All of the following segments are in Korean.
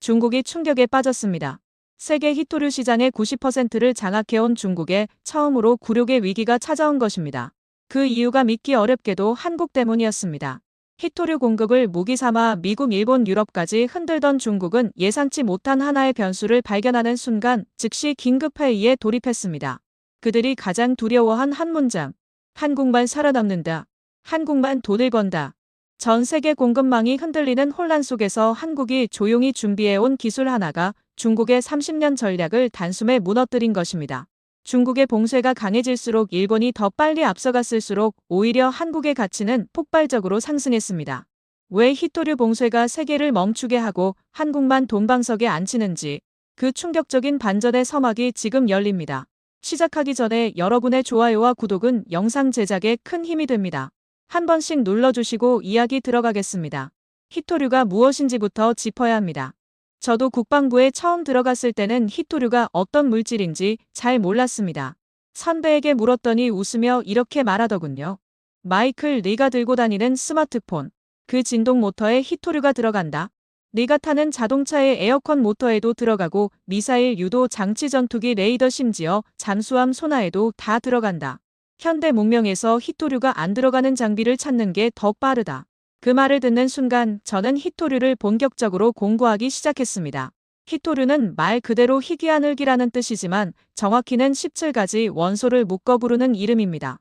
중국이 충격에 빠졌습니다. 세계 히토류 시장의 90%를 장악해온 중국에 처음으로 굴욕의 위기가 찾아온 것입니다. 그 이유가 믿기 어렵게도 한국 때문이었습니다. 히토류 공급을 무기 삼아 미국, 일본, 유럽까지 흔들던 중국은 예상치 못한 하나의 변수를 발견하는 순간 즉시 긴급회의에 돌입했습니다. 그들이 가장 두려워한 한 문장. 한국만 살아남는다. 한국만 돈을 번다. 전 세계 공급망이 흔들리는 혼란 속에서 한국이 조용히 준비해온 기술 하나가 중국의 30년 전략을 단숨에 무너뜨린 것입니다. 중국의 봉쇄가 강해질수록 일본이 더 빨리 앞서갔을수록 오히려 한국의 가치는 폭발적으로 상승했습니다. 왜 히토류 봉쇄가 세계를 멈추게 하고 한국만 돈방석에 앉히는지 그 충격적인 반전의 서막이 지금 열립니다. 시작하기 전에 여러분의 좋아요와 구독은 영상 제작에 큰 힘이 됩니다. 한 번씩 눌러주시고 이야기 들어가겠습니다. 히토류가 무엇인지부터 짚어야 합니다. 저도 국방부에 처음 들어갔을 때는 히토류가 어떤 물질인지 잘 몰랐습니다. 선배에게 물었더니 웃으며 이렇게 말하더군요. 마이클, 네가 들고 다니는 스마트폰. 그 진동 모터에 히토류가 들어간다. 네가 타는 자동차의 에어컨 모터에도 들어가고 미사일 유도 장치 전투기 레이더 심지어 잠수함 소나에도 다 들어간다. 현대 문명에서 히토류가 안 들어가는 장비를 찾는 게 더 빠르다. 그 말을 듣는 순간 저는 히토류를 본격적으로 공부하기 시작했습니다. 히토류는 말 그대로 희귀한 흙이라는 뜻이지만 정확히는 17가지 원소를 묶어 부르는 이름입니다.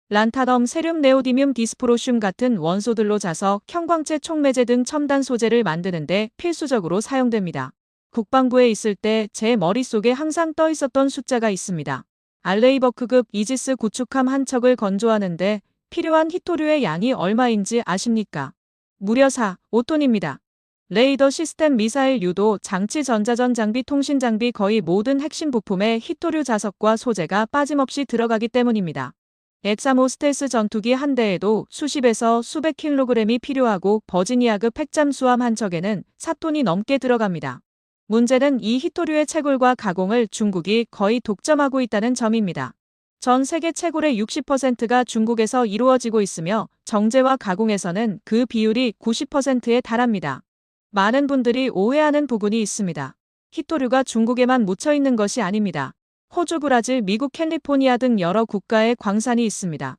란타넘, 세륨, 네오디뮴, 디스프로슘 같은 원소들로 자석, 형광체, 촉매제 등 첨단 소재를 만드는데 필수적으로 사용됩니다. 국방부에 있을 때 제 머릿속에 항상 떠 있었던 숫자가 있습니다. 알레이버크급 이지스 구축함 한 척을 건조하는데 필요한 히토류의 양이 얼마인지 아십니까? 무려 4, 5톤입니다. 레이더 시스템, 미사일 유도, 장치, 전자전 장비, 통신 장비 거의 모든 핵심 부품에 히토류 자석과 소재가 빠짐없이 들어가기 때문입니다. F-35 스텔스 전투기 한 대에도 수십에서 수백 킬로그램이 필요하고 버지니아급 핵잠수함 한 척에는 4톤이 넘게 들어갑니다. 문제는 이 히토류의 채굴과 가공을 중국이 거의 독점하고 있다는 점입니다. 전 세계 채굴의 60%가 중국에서 이루어지고 있으며 정제와 가공에서는 그 비율이 90%에 달합니다. 많은 분들이 오해하는 부분이 있습니다. 히토류가 중국에만 묻혀 있는 것이 아닙니다. 호주, 브라질, 미국, 캘리포니아 등 여러 국가의 광산이 있습니다.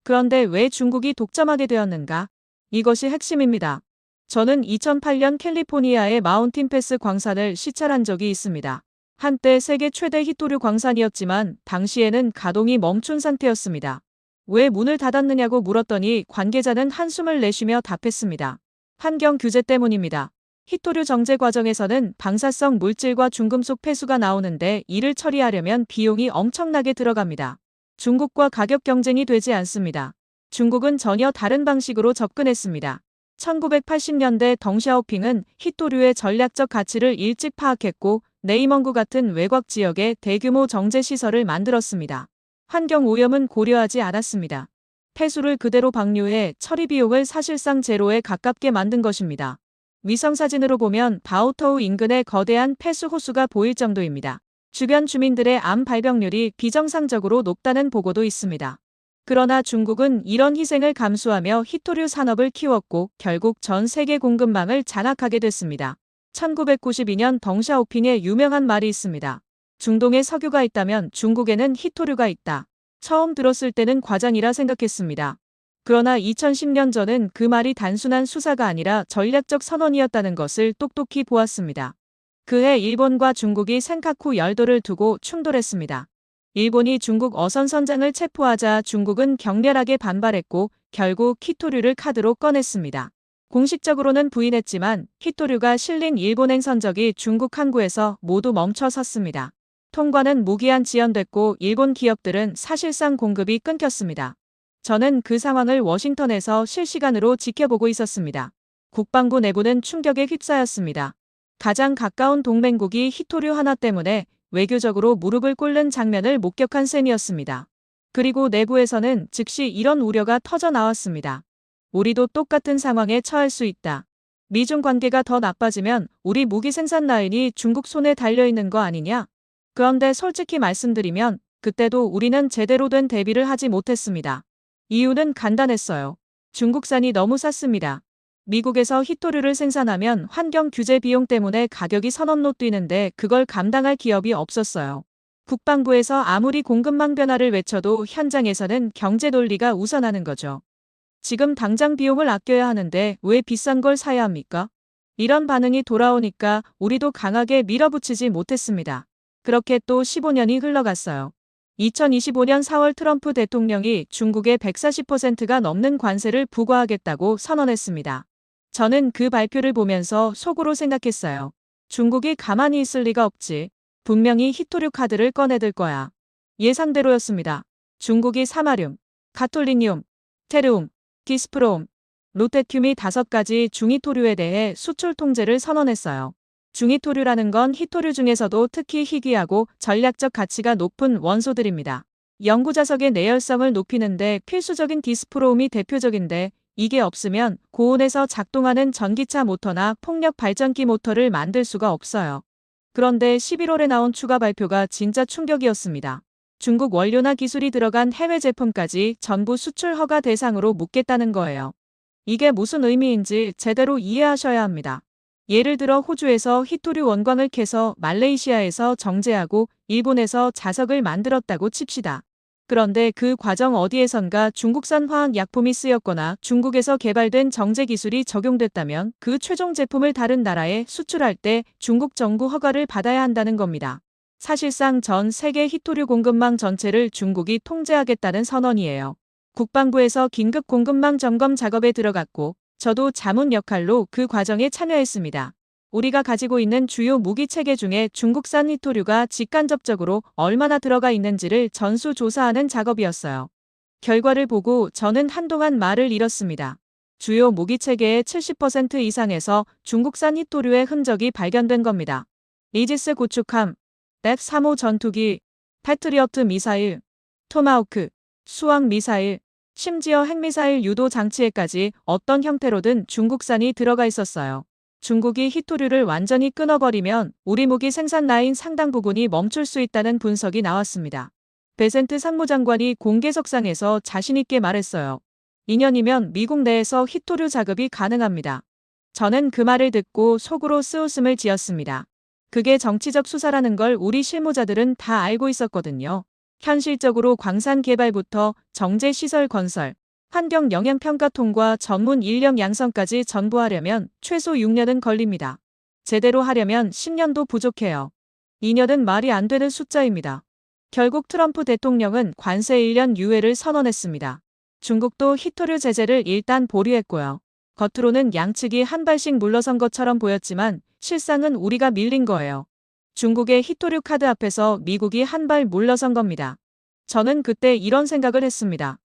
그런데 왜 중국이 독점하게 되었는가? 이것이 핵심입니다. 저는 2008년 캘리포니아의 마운틴 패스 광산을 시찰한 적이 있습니다. 한때 세계 최대 히토류 광산이었지만 당시에는 가동이 멈춘 상태였습니다. 왜 문을 닫았느냐고 물었더니 관계자는 한숨을 내쉬며 답했습니다. 환경 규제 때문입니다. 히토류 정제 과정에서는 방사성 물질과 중금속 폐수가 나오는데 이를 처리하려면 비용이 엄청나게 들어갑니다. 중국과 가격 경쟁이 되지 않습니다. 중국은 전혀 다른 방식으로 접근했습니다. 1980년대 덩샤오핑은 히토류의 전략적 가치를 일찍 파악했고 네이멍구 같은 외곽 지역에 대규모 정제 시설을 만들었습니다. 환경 오염은 고려하지 않았습니다. 폐수를 그대로 방류해 처리 비용을 사실상 제로에 가깝게 만든 것입니다. 위성사진으로 보면 바오터우 인근의 거대한 폐수 호수가 보일 정도입니다. 주변 주민들의 암 발병률이 비정상적으로 높다는 보고도 있습니다. 그러나 중국은 이런 희생을 감수하며 히토류 산업을 키웠고 결국 전 세계 공급망을 장악하게 됐습니다. 1992년 덩샤오핑에 유명한 말이 있습니다. 중동에 석유가 있다면 중국에는 히토류가 있다. 처음 들었을 때는 과장이라 생각했습니다. 그러나 2010년 전은 그 말이 단순한 수사가 아니라 전략적 선언이었다는 것을 똑똑히 보았습니다. 그해 일본과 중국이 센카쿠 열도를 두고 충돌했습니다. 일본이 중국 어선 선장을 체포하자 중국은 격렬하게 반발했고 결국 히토류를 카드로 꺼냈습니다. 공식적으로는 부인했지만 히토류가 실린 일본 행선적이 중국 항구에서 모두 멈춰 섰습니다. 통과는 무기한 지연됐고 일본 기업들은 사실상 공급이 끊겼습니다. 저는 그 상황을 워싱턴에서 실시간으로 지켜보고 있었습니다. 국방부 내부는 충격에 휩싸였습니다. 가장 가까운 동맹국이 히토류 하나 때문에 외교적으로 무릎을 꿇는 장면을 목격한 셈이었습니다. 그리고 내부에서는 즉시 이런 우려가 터져 나왔습니다. 우리도 똑같은 상황에 처할 수 있다. 미중 관계가 더 나빠지면 우리 무기 생산 라인이 중국 손에 달려있는 거 아니냐? 그런데 솔직히 말씀드리면 그때도 우리는 제대로 된 대비를 하지 못했습니다. 이유는 간단했어요. 중국산이 너무 쌌습니다. 미국에서 히토류를 생산하면 환경 규제 비용 때문에 가격이 선언로 뛰는데 그걸 감당할 기업이 없었어요. 국방부에서 아무리 공급망 변화를 외쳐도 현장에서는 경제 논리가 우선하는 거죠. 지금 당장 비용을 아껴야 하는데 왜 비싼 걸 사야 합니까? 이런 반응이 돌아오니까 우리도 강하게 밀어붙이지 못했습니다. 그렇게 또 15년이 흘러갔어요. 2025년 4월 트럼프 대통령이 중국에 140%가 넘는 관세를 부과하겠다고 선언했습니다. 저는 그 발표를 보면서 속으로 생각했어요. 중국이 가만히 있을 리가 없지. 분명히 히토류 카드를 꺼내들 거야. 예상대로였습니다. 중국이 사마륨, 가톨리늄, 테르움, 디스프롬, 로테튬이 5가지 중히토류에 대해 수출 통제를 선언했어요. 중히토류라는 건 히토류 중에서도 특히 희귀하고 전략적 가치가 높은 원소들입니다. 연구자석의 내열성을 높이는데 필수적인 디스프롬이 대표적인데 이게 없으면 고온에서 작동하는 전기차 모터나 풍력 발전기 모터를 만들 수가 없어요. 그런데 11월에 나온 추가 발표가 진짜 충격이었습니다. 중국 원료나 기술이 들어간 해외 제품까지 전부 수출 허가 대상으로 묻겠다는 거예요. 이게 무슨 의미인지 제대로 이해하셔야 합니다. 예를 들어 호주에서 히토류 원광을 캐서 말레이시아에서 정제하고 일본에서 자석을 만들었다고 칩시다. 그런데 그 과정 어디에선가 중국산 화학약품이 쓰였거나 중국에서 개발된 정제 기술이 적용됐다면 그 최종 제품을 다른 나라에 수출할 때 중국 정부 허가를 받아야 한다는 겁니다. 사실상 전 세계 히토류 공급망 전체를 중국이 통제하겠다는 선언이에요. 국방부에서 긴급 공급망 점검 작업에 들어갔고 저도 자문 역할로 그 과정에 참여했습니다. 우리가 가지고 있는 주요 무기 체계 중에 중국산 히토류가 직간접적으로 얼마나 들어가 있는지를 전수조사하는 작업이었어요. 결과를 보고 저는 한동안 말을 잃었습니다. 주요 무기 체계의 70% 이상에서 중국산 히토류의 흔적이 발견된 겁니다. 이지스 구축함, F-35 전투기, 패트리어트 미사일, 토마호크, 수학 미사일, 심지어 핵미사일 유도 장치에까지 어떤 형태로든 중국산이 들어가 있었어요. 중국이 히토류를 완전히 끊어버리면 우리 무기 생산 라인 상당 부분이 멈출 수 있다는 분석이 나왔습니다. 베센트 상무장관이 공개석상에서 자신있게 말했어요. 2년이면 미국 내에서 히토류 작업이 가능합니다. 저는 그 말을 듣고 속으로 쓰웃음을 지었습니다. 그게 정치적 수사라는 걸 우리 실무자들은 다 알고 있었거든요. 현실적으로 광산 개발부터 정제 시설 건설, 환경 영향 평가 통과 전문 인력 양성까지 전부 하려면 최소 6년은 걸립니다. 제대로 하려면 10년도 부족해요. 2년은 말이 안 되는 숫자입니다. 결국 트럼프 대통령은 관세 1년 유예를 선언했습니다. 중국도 히토류 제재를 일단 보류했고요. 겉으로는 양측이 한 발씩 물러선 것처럼 보였지만 실상은 우리가 밀린 거예요. 중국의 히토류 카드 앞에서 미국이 한 발 물러선 겁니다. 저는 그때 이런 생각을 했습니다.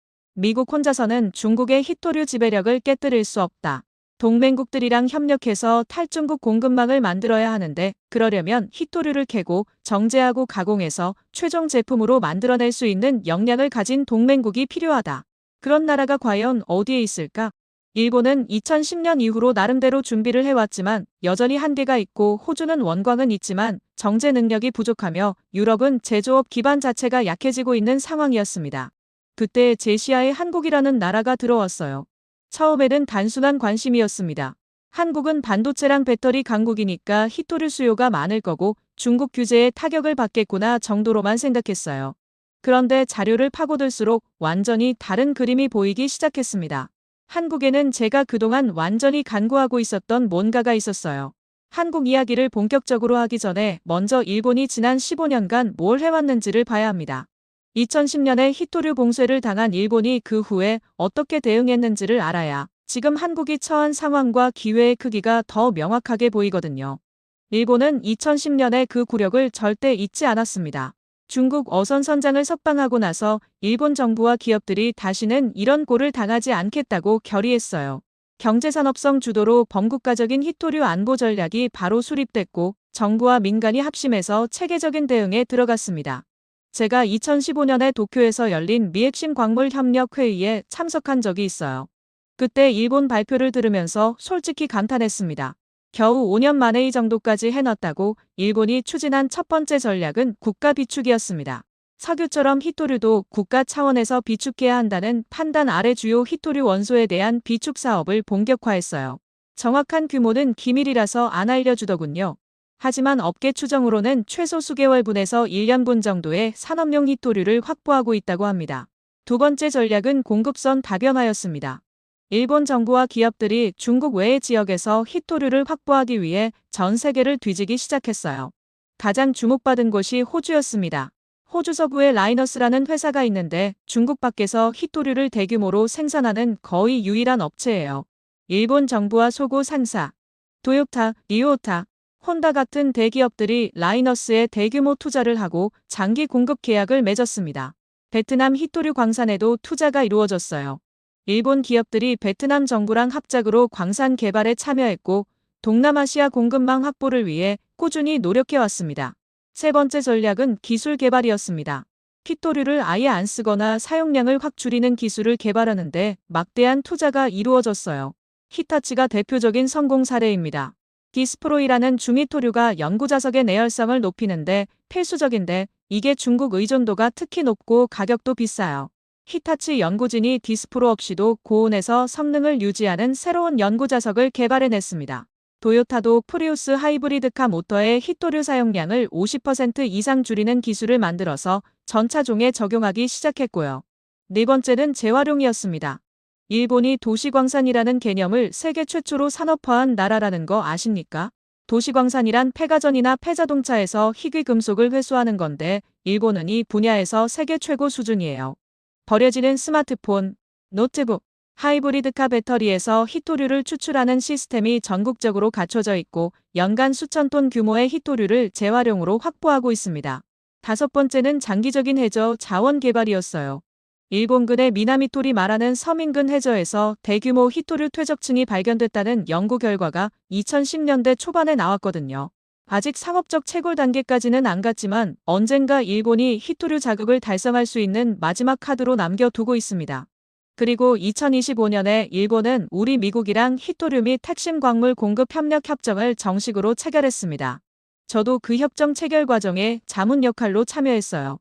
미국 혼자서는 중국의 히토류 지배력을 깨뜨릴 수 없다. 동맹국들이랑 협력해서 탈중국 공급망을 만들어야 하는데 그러려면 히토류를 캐고 정제하고 가공해서 최종 제품으로 만들어낼 수 있는 역량을 가진 동맹국이 필요하다. 그런 나라가 과연 어디에 있을까? 일본은 2010년 이후로 나름대로 준비를 해왔지만 여전히 한계가 있고 호주는 원광은 있지만 정제 능력이 부족하며 유럽은 제조업 기반 자체가 약해지고 있는 상황이었습니다. 그때 제시아에 한국이라는 나라가 들어왔어요. 처음에는 단순한 관심이었습니다. 한국은 반도체랑 배터리 강국이니까 히토류 수요가 많을 거고 중국 규제에 타격을 받겠구나 정도로만 생각했어요. 그런데 자료를 파고들수록 완전히 다른 그림이 보이기 시작했습니다. 한국에는 제가 그동안 완전히 간구하고 있었던 뭔가가 있었어요. 한국 이야기를 본격적으로 하기 전에 먼저 일본이 지난 15년간 뭘 해왔는지를 봐야 합니다. 2010년에 히토류 봉쇄를 당한 일본이 그 후에 어떻게 대응했는지를 알아야 지금 한국이 처한 상황과 기회의 크기가 더 명확하게 보이거든요. 일본은 2010년에 그 굴욕을 절대 잊지 않았습니다. 중국 어선 선장을 석방하고 나서 일본 정부와 기업들이 다시는 이런 꼴을 당하지 않겠다고 결의했어요. 경제산업성 주도로 범국가적인 히토류 안보 전략이 바로 수립됐고 정부와 민간이 합심해서 체계적인 대응에 들어갔습니다. 제가 2015년에 도쿄에서 열린 미핵심 광물 협력 회의에 참석한 적이 있어요. 그때 일본 발표를 들으면서 솔직히 감탄했습니다. 겨우 5년 만에 이 정도까지 해놨다고. 일본이 추진한 첫 번째 전략은 국가 비축이었습니다. 석유처럼 히토류도 국가 차원에서 비축해야 한다는 판단 아래 주요 히토류 원소에 대한 비축 사업을 본격화했어요. 정확한 규모는 기밀이라서 안 알려주더군요. 하지만 업계 추정으로는 최소 수개월분에서 1년분 정도의 산업용 히토류를 확보하고 있다고 합니다. 두 번째 전략은 공급선 다변화였습니다. 일본 정부와 기업들이 중국 외의 지역에서 히토류를 확보하기 위해 전 세계를 뒤지기 시작했어요. 가장 주목받은 곳이 호주였습니다. 호주 서부에 라이너스라는 회사가 있는데 중국 밖에서 히토류를 대규모로 생산하는 거의 유일한 업체예요. 일본 정부와 소고 상사, 도요타, 리오타, 혼다 같은 대기업들이 라이너스에 대규모 투자를 하고 장기 공급 계약을 맺었습니다. 베트남 히토류 광산에도 투자가 이루어졌어요. 일본 기업들이 베트남 정부랑 합작으로 광산 개발에 참여했고 동남아시아 공급망 확보를 위해 꾸준히 노력해왔습니다. 세 번째 전략은 기술 개발이었습니다. 히토류를 아예 안 쓰거나 사용량을 확 줄이는 기술을 개발하는데 막대한 투자가 이루어졌어요. 히타치가 대표적인 성공 사례입니다. 디스프로이라는 중히토류가 연구자석의 내열성을 높이는데 필수적인데 이게 중국 의존도가 특히 높고 가격도 비싸요. 히타치 연구진이 디스프로 없이도 고온에서 성능을 유지하는 새로운 연구자석을 개발해냈습니다. 도요타도 프리우스 하이브리드카 모터의 히토류 사용량을 50% 이상 줄이는 기술을 만들어서 전차종에 적용하기 시작했고요. 네 번째는 재활용이었습니다. 일본이 도시광산이라는 개념을 세계 최초로 산업화한 나라라는 거 아십니까? 도시광산이란 폐가전이나 폐자동차에서 희귀금속을 회수하는 건데 일본은 이 분야에서 세계 최고 수준이에요. 버려지는 스마트폰, 노트북, 하이브리드카 배터리에서 히토류를 추출하는 시스템이 전국적으로 갖춰져 있고 연간 수천 톤 규모의 히토류를 재활용으로 확보하고 있습니다. 다섯 번째는 장기적인 해저 자원 개발이었어요. 일본군의 미나미토리 마라는 섬 인근 해저에서 대규모 히토류 퇴적층이 발견됐다는 연구 결과가 2010년대 초반에 나왔거든요. 아직 상업적 채굴 단계까지는 안 갔지만 언젠가 일본이 히토류 자극을 달성할 수 있는 마지막 카드로 남겨두고 있습니다. 그리고 2025년에 일본은 우리 미국이랑 히토류 및 핵심 광물 공급 협력 협정을 정식으로 체결했습니다. 저도 그 협정 체결 과정에 자문 역할로 참여했어요.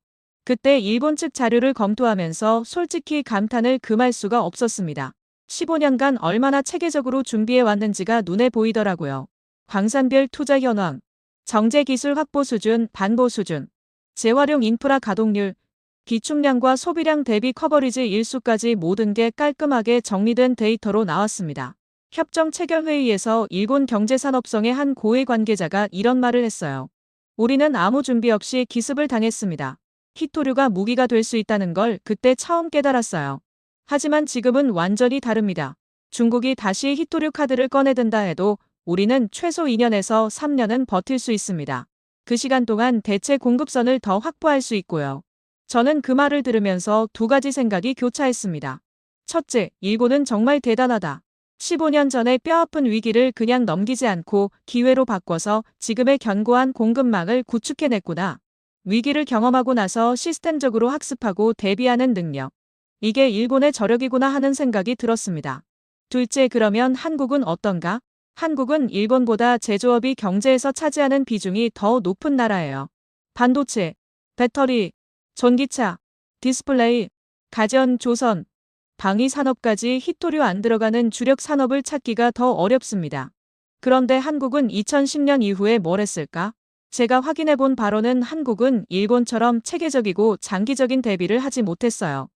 그때 일본 측 자료를 검토하면서 솔직히 감탄을 금할 수가 없었습니다. 15년간 얼마나 체계적으로 준비해 왔는지가 눈에 보이더라고요. 광산별 투자 현황, 정제 기술 확보 수준, 반보 수준, 재활용 인프라 가동률, 기축량과 소비량 대비 커버리지 일수까지 모든 게 깔끔하게 정리된 데이터로 나왔습니다. 협정 체결 회의에서 일본 경제산업성의 한 고위 관계자가 이런 말을 했어요. 우리는 아무 준비 없이 기습을 당했습니다. 히토류가 무기가 될 수 있다는 걸 그때 처음 깨달았어요. 하지만 지금은 완전히 다릅니다. 중국이 다시 히토류 카드를 꺼내든다 해도 우리는 최소 2년에서 3년은 버틸 수 있습니다. 그 시간 동안 대체 공급선을 더 확보할 수 있고요. 저는 그 말을 들으면서 두 가지 생각이 교차했습니다. 첫째, 일본은 정말 대단하다. 15년 전에 뼈아픈 위기를 그냥 넘기지 않고 기회로 바꿔서 지금의 견고한 공급망을 구축해냈구나. 위기를 경험하고 나서 시스템적으로 학습하고 대비하는 능력. 이게 일본의 저력이구나 하는 생각이 들었습니다. 둘째, 그러면 한국은 어떤가? 한국은 일본보다 제조업이 경제에서 차지하는 비중이 더 높은 나라예요. 반도체, 배터리, 전기차, 디스플레이, 가전, 조선, 방위 산업까지 히토류 안 들어가는 주력 산업을 찾기가 더 어렵습니다. 그런데 한국은 2010년 이후에 뭘 했을까? 제가 확인해본 바로는 한국은 일본처럼 체계적이고 장기적인 대비를 하지 못했어요.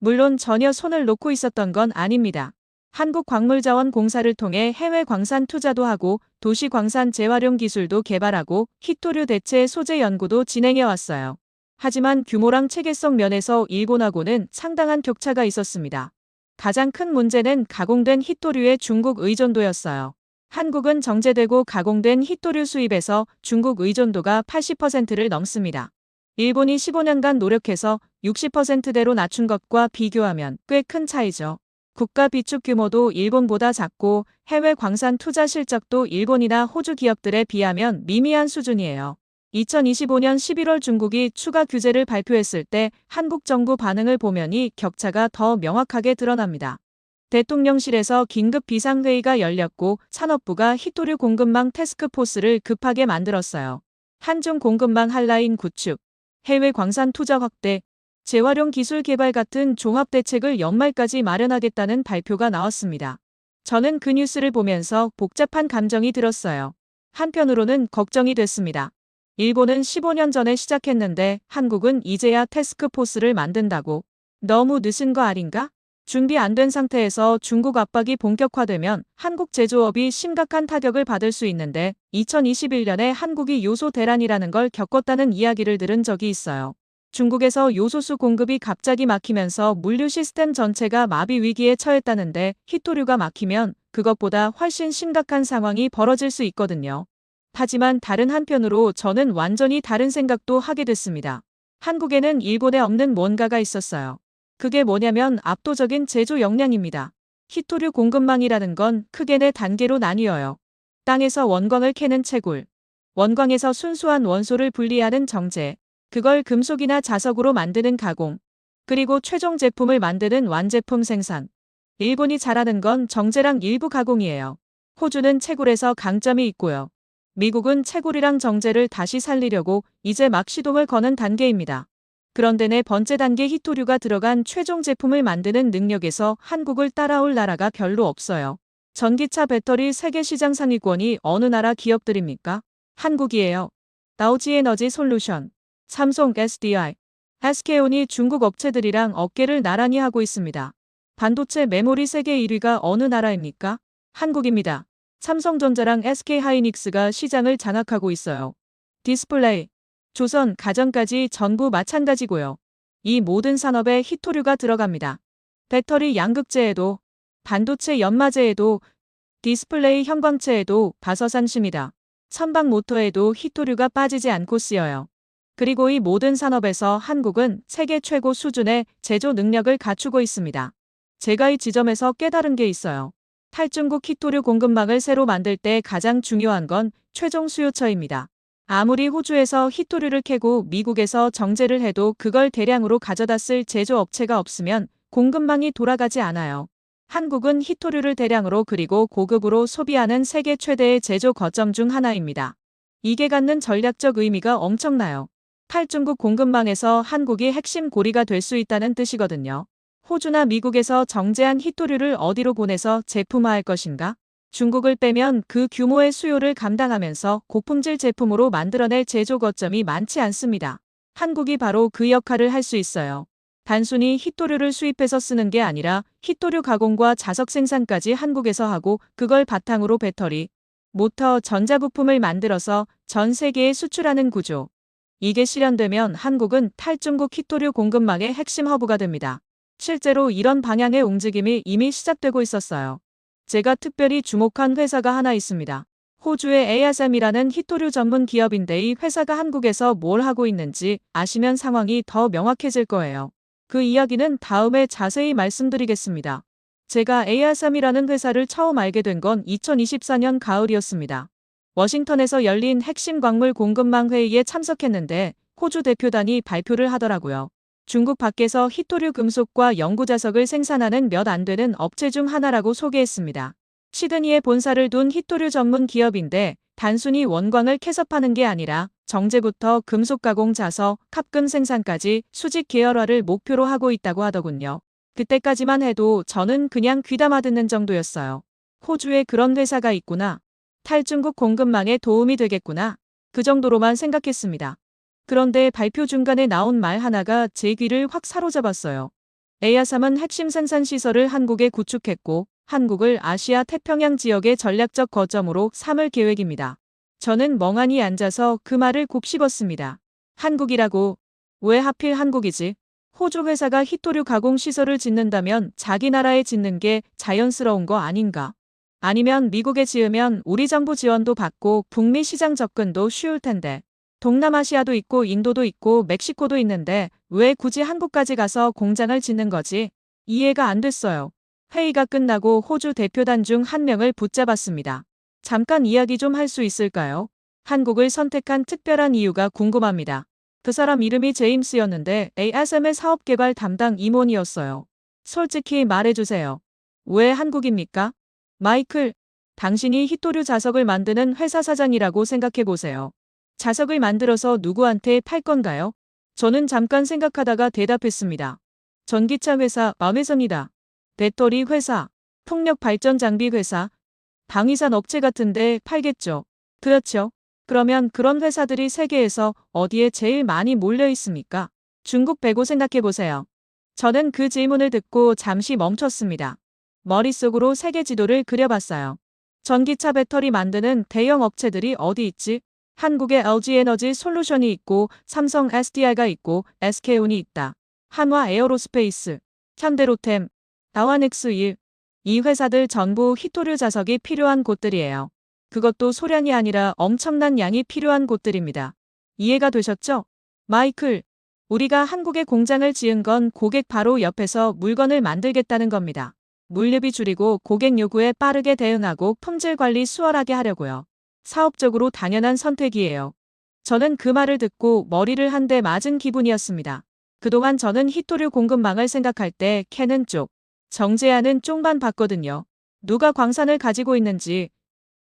물론 전혀 손을 놓고 있었던 건 아닙니다. 한국광물자원공사를 통해 해외 광산 투자도 하고 도시 광산 재활용 기술도 개발하고 히토류 대체 소재 연구도 진행해왔어요. 하지만 규모랑 체계성 면에서 일본하고는 상당한 격차가 있었습니다. 가장 큰 문제는 가공된 히토류의 중국 의존도였어요. 한국은 정제되고 가공된 히토류 수입에서 중국 의존도가 80%를 넘습니다. 일본이 15년간 노력해서 60%대로 낮춘 것과 비교하면 꽤 큰 차이죠. 국가 비축 규모도 일본보다 작고 해외 광산 투자 실적도 일본이나 호주 기업들에 비하면 미미한 수준이에요. 2025년 11월 중국이 추가 규제를 발표했을 때 한국 정부 반응을 보면 이 격차가 더 명확하게 드러납니다. 대통령실에서 긴급 비상회의가 열렸고 산업부가 히토류 공급망 태스크포스를 급하게 만들었어요. 한중 공급망 한라인 구축, 해외 광산 투자 확대, 재활용 기술 개발 같은 종합 대책을 연말까지 마련하겠다는 발표가 나왔습니다. 저는 그 뉴스를 보면서 복잡한 감정이 들었어요. 한편으로는 걱정이 됐습니다. 일본은 15년 전에 시작했는데 한국은 이제야 태스크포스를 만든다고. 너무 늦은 거 아닌가? 준비 안 된 상태에서 중국 압박이 본격화되면 한국 제조업이 심각한 타격을 받을 수 있는데 2021년에 한국이 요소 대란이라는 걸 겪었다는 이야기를 들은 적이 있어요. 중국에서 요소수 공급이 갑자기 막히면서 물류 시스템 전체가 마비 위기에 처했다는데 히토류가 막히면 그것보다 훨씬 심각한 상황이 벌어질 수 있거든요. 하지만 다른 한편으로 저는 완전히 다른 생각도 하게 됐습니다. 한국에는 일본에 없는 뭔가가 있었어요. 그게 뭐냐면 압도적인 제조 역량입니다. 히토류 공급망이라는 건 크게 네 단계로 나뉘어요. 땅에서 원광을 캐는 채굴, 원광에서 순수한 원소를 분리하는 정제, 그걸 금속이나 자석으로 만드는 가공, 그리고 최종 제품을 만드는 완제품 생산. 일본이 잘하는 건 정제랑 일부 가공이에요. 호주는 채굴에서 강점이 있고요. 미국은 채굴이랑 정제를 다시 살리려고 이제 막 시동을 거는 단계입니다. 그런데 네 번째 단계 히토류가 들어간 최종 제품을 만드는 능력에서 한국을 따라올 나라가 별로 없어요. 전기차 배터리 세계 시장 상위권이 어느 나라 기업들입니까? 한국이에요. 나우지에너지 솔루션, 삼성 SDI, SK온이 중국 업체들이랑 어깨를 나란히 하고 있습니다. 반도체 메모리 세계 1위가 어느 나라입니까? 한국입니다. 삼성전자랑 SK하이닉스가 시장을 장악하고 있어요. 디스플레이, 조선, 가전까지 전부 마찬가지고요. 이 모든 산업에 히토류가 들어갑니다. 배터리 양극재에도, 반도체 연마제에도, 디스플레이 형광체에도 바서산심이다. 선박 모터에도 히토류가 빠지지 않고 쓰여요. 그리고 이 모든 산업에서 한국은 세계 최고 수준의 제조 능력을 갖추고 있습니다. 제가 이 지점에서 깨달은 게 있어요. 탈중국 히토류 공급망을 새로 만들 때 가장 중요한 건 최종 수요처입니다. 아무리 호주에서 히토류를 캐고 미국에서 정제를 해도 그걸 대량으로 가져다 쓸 제조업체가 없으면 공급망이 돌아가지 않아요. 한국은 히토류를 대량으로 그리고 고급으로 소비하는 세계 최대의 제조 거점 중 하나입니다. 이게 갖는 전략적 의미가 엄청나요. 탈중국 공급망에서 한국이 핵심 고리가 될 수 있다는 뜻이거든요. 호주나 미국에서 정제한 히토류를 어디로 보내서 제품화할 것인가? 중국을 빼면 그 규모의 수요를 감당하면서 고품질 제품으로 만들어낼 제조 거점이 많지 않습니다. 한국이 바로 그 역할을 할 수 있어요. 단순히 히토류를 수입해서 쓰는 게 아니라 히토류 가공과 자석 생산까지 한국에서 하고 그걸 바탕으로 배터리, 모터, 전자부품을 만들어서 전 세계에 수출하는 구조. 이게 실현되면 한국은 탈중국 히토류 공급망의 핵심 허브가 됩니다. 실제로 이런 방향의 움직임이 이미 시작되고 있었어요. 제가 특별히 주목한 회사가 하나 있습니다. 호주의 ASM이라는 히토류 전문 기업인데 이 회사가 한국에서 뭘 하고 있는지 아시면 상황이 더 명확해질 거예요. 그 이야기는 다음에 자세히 말씀드리겠습니다. 제가 ASM이라는 회사를 처음 알게 된 건 2024년 가을이었습니다. 워싱턴에서 열린 핵심 광물 공급망 회의에 참석했는데 호주 대표단이 발표를 하더라고요. 중국 밖에서 히토류 금속과 연구자석을 생산하는 몇 안 되는 업체 중 하나라고 소개했습니다. 시드니에 본사를 둔 히토류 전문 기업인데 단순히 원광을 캐서 파는 게 아니라 정제부터 금속 가공 자석, 합금 생산까지 수직 계열화를 목표로 하고 있다고 하더군요. 그때까지만 해도 저는 그냥 귀담아 듣는 정도였어요. 호주에 그런 회사가 있구나. 탈중국 공급망에 도움이 되겠구나. 그 정도로만 생각했습니다. 그런데 발표 중간에 나온 말 하나가 제 귀를 확 사로잡았어요. ASM은 핵심 생산 시설을 한국에 구축했고 한국을 아시아 태평양 지역의 전략적 거점으로 삼을 계획입니다. 저는 멍하니 앉아서 그 말을 곱씹었습니다. 한국이라고? 왜 하필 한국이지? 호주 회사가 히토류 가공 시설을 짓는다면 자기 나라에 짓는 게 자연스러운 거 아닌가? 아니면 미국에 지으면 우리 정부 지원도 받고 북미 시장 접근도 쉬울 텐데. 동남아시아도 있고 인도도 있고 멕시코도 있는데 왜 굳이 한국까지 가서 공장을 짓는 거지? 이해가 안 됐어요. 회의가 끝나고 호주 대표단 중 한 명을 붙잡았습니다. 잠깐 이야기 좀 할 수 있을까요? 한국을 선택한 특별한 이유가 궁금합니다. 그 사람 이름이 제임스였는데 ASM의 사업개발 담당 임원이었어요. 솔직히 말해주세요. 왜 한국입니까? 마이클, 당신이 히토류 자석을 만드는 회사 사장이라고 생각해보세요. 자석을 만들어서 누구한테 팔 건가요? 저는 잠깐 생각하다가 대답했습니다. 전기차 회사 마메선이다. 배터리 회사. 풍력 발전 장비 회사, 방위산 업체 같은데 팔겠죠. 그렇죠. 그러면 그런 회사들이 세계에서 어디에 제일 많이 몰려 있습니까? 중국 빼고 생각해 보세요. 저는 그 질문을 듣고 잠시 멈췄습니다. 머릿속으로 세계 지도를 그려봤어요. 전기차 배터리 만드는 대형 업체들이 어디 있지? 한국에 LG 에너지 솔루션이 있고 삼성 SDI가 있고 SK온이 있다. 한화 에어로스페이스, 현대로템, 다와넥스1. 이 회사들 전부 히토류 자석이 필요한 곳들이에요. 그것도 소량이 아니라 엄청난 양이 필요한 곳들입니다. 이해가 되셨죠? 마이클, 우리가 한국에 공장을 지은 건 고객 바로 옆에서 물건을 만들겠다는 겁니다. 물류비 줄이고 고객 요구에 빠르게 대응하고 품질 관리 수월하게 하려고요. 사업적으로 당연한 선택이에요. 저는 그 말을 듣고 머리를 한 대 맞은 기분이었습니다. 그동안 저는 히토류 공급망을 생각할 때 캐는 쪽, 정제하는 쪽만 봤거든요. 누가 광산을 가지고 있는지,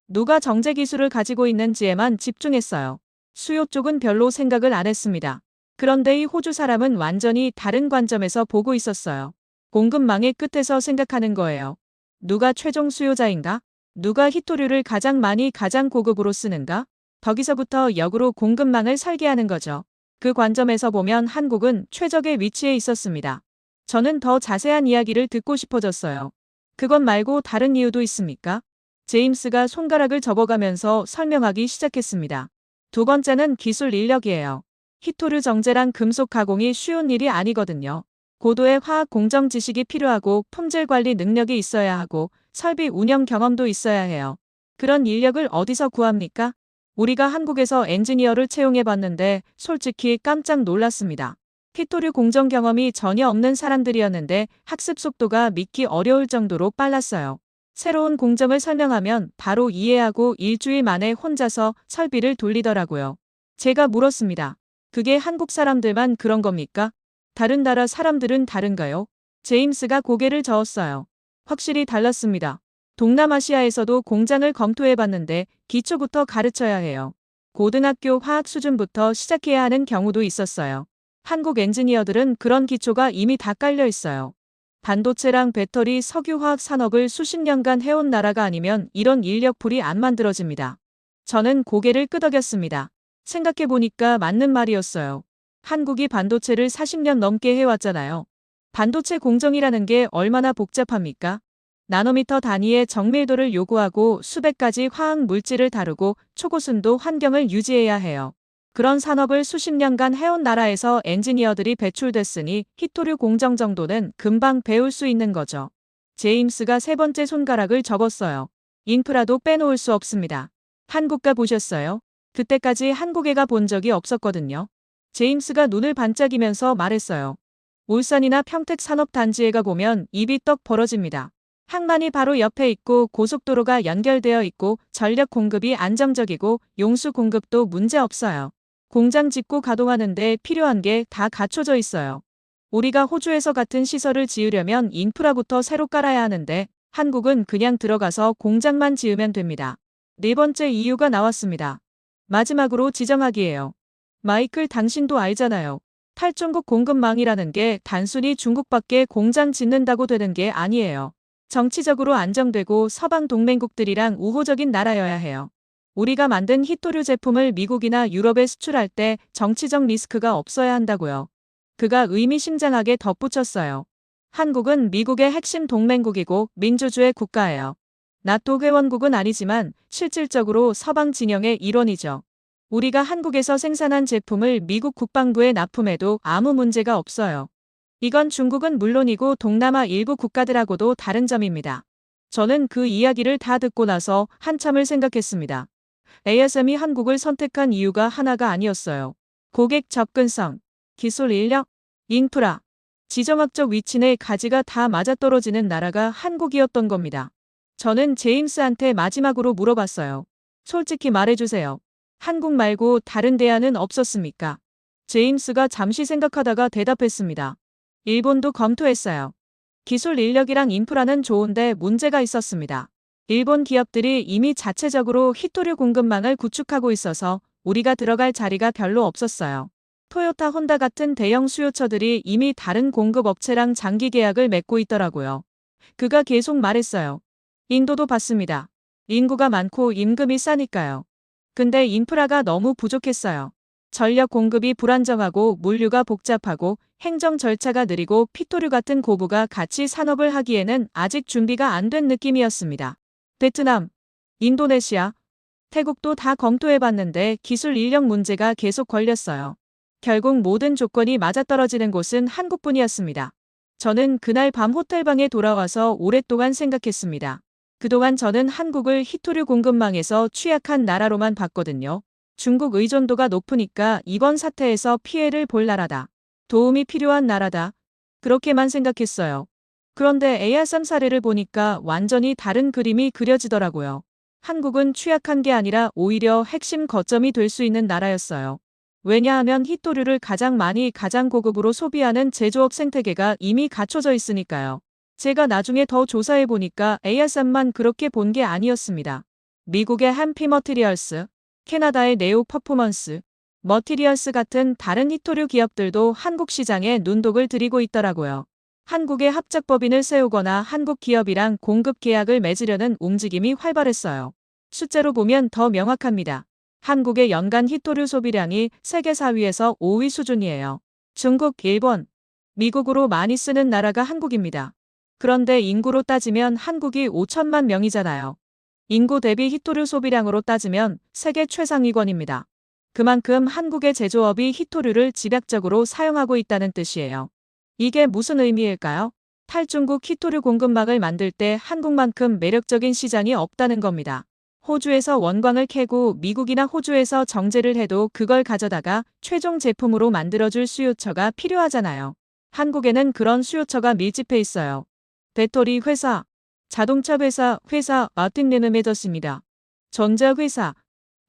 누가 정제 기술을 가지고 있는지에만 집중했어요. 수요 쪽은 별로 생각을 안 했습니다. 그런데 이 호주 사람은 완전히 다른 관점에서 보고 있었어요. 공급망의 끝에서 생각하는 거예요. 누가 최종 수요자인가? 누가 히토류를 가장 많이 가장 고급으로 쓰는가? 거기서부터 역으로 공급망을 설계하는 거죠. 그 관점에서 보면 한국은 최적의 위치에 있었습니다. 저는 더 자세한 이야기를 듣고 싶어졌어요. 그것 말고 다른 이유도 있습니까? 제임스가 손가락을 접어가면서 설명하기 시작했습니다. 두 번째는 기술 인력이에요. 히토류 정제랑 금속 가공이 쉬운 일이 아니거든요. 고도의 화학 공정 지식이 필요하고 품질 관리 능력이 있어야 하고 설비 운영 경험도 있어야 해요. 그런 인력을 어디서 구합니까? 우리가 한국에서 엔지니어를 채용해봤는데 솔직히 깜짝 놀랐습니다. 히토류 공정 경험이 전혀 없는 사람들이었는데 학습 속도가 믿기 어려울 정도로 빨랐어요. 새로운 공정을 설명하면 바로 이해하고 일주일 만에 혼자서 설비를 돌리더라고요. 제가 물었습니다. 그게 한국 사람들만 그런 겁니까? 다른 나라 사람들은 다른가요? 제임스가 고개를 저었어요. 확실히 달랐습니다. 동남아시아에서도 공장을 검토해봤는데 기초부터 가르쳐야 해요. 고등학교 화학 수준부터 시작해야 하는 경우도 있었어요. 한국 엔지니어들은 그런 기초가 이미 다 깔려 있어요. 반도체랑 배터리, 석유화학 산업을 수십 년간 해온 나라가 아니면 이런 인력풀이 안 만들어집니다. 저는 고개를 끄덕였습니다. 생각해보니까 맞는 말이었어요. 한국이 반도체를 40년 넘게 해왔잖아요. 반도체 공정이라는 게 얼마나 복잡합니까? 나노미터 단위의 정밀도를 요구하고 수백 가지 화학 물질을 다루고 초고순도 환경을 유지해야 해요. 그런 산업을 수십 년간 해온 나라에서 엔지니어들이 배출됐으니 히토류 공정 정도는 금방 배울 수 있는 거죠. 제임스가 세 번째 손가락을 접었어요. 인프라도 빼놓을 수 없습니다. 한국 가 보셨어요? 그때까지 한국에 가 본 적이 없었거든요. 제임스가 눈을 반짝이면서 말했어요. 울산이나 평택 산업단지에 가보면 입이 떡 벌어집니다. 항만이 바로 옆에 있고 고속도로가 연결되어 있고 전력 공급이 안정적이고 용수 공급도 문제 없어요. 공장 짓고 가동하는데 필요한 게 다 갖춰져 있어요. 우리가 호주에서 같은 시설을 지으려면 인프라부터 새로 깔아야 하는데 한국은 그냥 들어가서 공장만 지으면 됩니다. 네 번째 이유가 나왔습니다. 마지막으로 지정학이에요. 마이클, 당신도 알잖아요. 탈중국 공급망이라는 게 단순히 중국밖에 공장 짓는다고 되는 게 아니에요. 정치적으로 안정되고 서방 동맹국들이랑 우호적인 나라여야 해요. 우리가 만든 히토류 제품을 미국이나 유럽에 수출할 때 정치적 리스크가 없어야 한다고요. 그가 의미심장하게 덧붙였어요. 한국은 미국의 핵심 동맹국이고 민주주의 국가예요. 나토 회원국은 아니지만 실질적으로 서방 진영의 일원이죠. 우리가 한국에서 생산한 제품을 미국 국방부에 납품해도 아무 문제가 없어요. 이건 중국은 물론이고 동남아 일부 국가들하고도 다른 점입니다. 저는 그 이야기를 다 듣고 나서 한참을 생각했습니다. ASM이 한국을 선택한 이유가 하나가 아니었어요. 고객 접근성, 기술 인력, 인프라, 지정학적 위치 내 가지가 다 맞아떨어지는 나라가 한국이었던 겁니다. 저는 제임스한테 마지막으로 물어봤어요. 솔직히 말해주세요. 한국 말고 다른 대안은 없었습니까? 제임스가 잠시 생각하다가 대답했습니다. 일본도 검토했어요. 기술 인력이랑 인프라는 좋은데 문제가 있었습니다. 일본 기업들이 이미 자체적으로 히토류 공급망을 구축하고 있어서 우리가 들어갈 자리가 별로 없었어요. 토요타, 혼다 같은 대형 수요처들이 이미 다른 공급업체랑 장기 계약을 맺고 있더라고요. 그가 계속 말했어요. 인도도 받습니다. 인구가 많고 임금이 싸니까요. 근데 인프라가 너무 부족했어요. 전력 공급이 불안정하고 물류가 복잡하고 행정 절차가 느리고 피토류 같은 고부가 같이 산업을 하기에는 아직 준비가 안 된 느낌이었습니다. 베트남, 인도네시아, 태국도 다 검토해봤는데 기술 인력 문제가 계속 걸렸어요. 결국 모든 조건이 맞아떨어지는 곳은 한국뿐이었습니다. 저는 그날 밤 호텔방에 돌아와서 오랫동안 생각했습니다. 그동안 저는 한국을 히토류 공급망에서 취약한 나라로만 봤거든요. 중국 의존도가 높으니까 이번 사태에서 피해를 볼 나라다. 도움이 필요한 나라다. 그렇게만 생각했어요. 그런데 AR3 사례를 보니까 완전히 다른 그림이 그려지더라고요. 한국은 취약한 게 아니라 오히려 핵심 거점이 될 수 있는 나라였어요. 왜냐하면 히토류를 가장 많이 가장 고급으로 소비하는 제조업 생태계가 이미 갖춰져 있으니까요. 제가 나중에 더 조사해보니까 AR3만 그렇게 본 게 아니었습니다. 미국의 한피 머티리얼스, 캐나다의 네오 퍼포먼스, 머티리얼스 같은 다른 히토류 기업들도 한국 시장에 눈독을 들이고 있더라고요. 한국의 합작법인을 세우거나 한국 기업이랑 공급 계약을 맺으려는 움직임이 활발했어요. 숫자로 보면 더 명확합니다. 한국의 연간 히토류 소비량이 세계 4위에서 5위 수준이에요. 중국, 일본, 미국으로 많이 쓰는 나라가 한국입니다. 그런데 인구로 따지면 한국이 5천만 명이잖아요. 인구 대비 히토류 소비량으로 따지면 세계 최상위권입니다. 그만큼 한국의 제조업이 히토류를 집약적으로 사용하고 있다는 뜻이에요. 이게 무슨 의미일까요? 탈중국 히토류 공급망을 만들 때 한국만큼 매력적인 시장이 없다는 겁니다. 호주에서 원광을 캐고 미국이나 호주에서 정제를 해도 그걸 가져다가 최종 제품으로 만들어줄 수요처가 필요하잖아요. 한국에는 그런 수요처가 밀집해 있어요. 배터리 회사, 자동차 회사, 마틴리미테드입니다. 전자회사,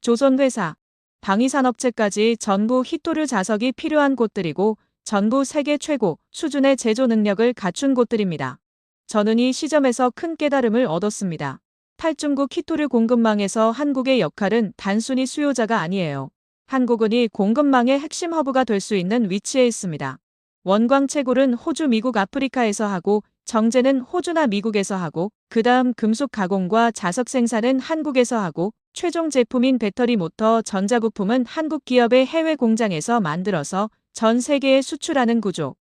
조선회사, 방위산업체까지 전부 히토류 자석이 필요한 곳들이고 전부 세계 최고 수준의 제조 능력을 갖춘 곳들입니다. 저는 이 시점에서 큰 깨달음을 얻었습니다. 탈중국 히토류 공급망에서 한국의 역할은 단순히 수요자가 아니에요. 한국은 이 공급망의 핵심 허브가 될 수 있는 위치에 있습니다. 원광 채굴은 호주, 미국, 아프리카에서 하고 정제는 호주나 미국에서 하고 그 다음 금속 가공과 자석 생산은 한국에서 하고 최종 제품인 배터리 모터 전자부품은 한국 기업의 해외 공장에서 만들어서 전 세계에 수출하는 구조.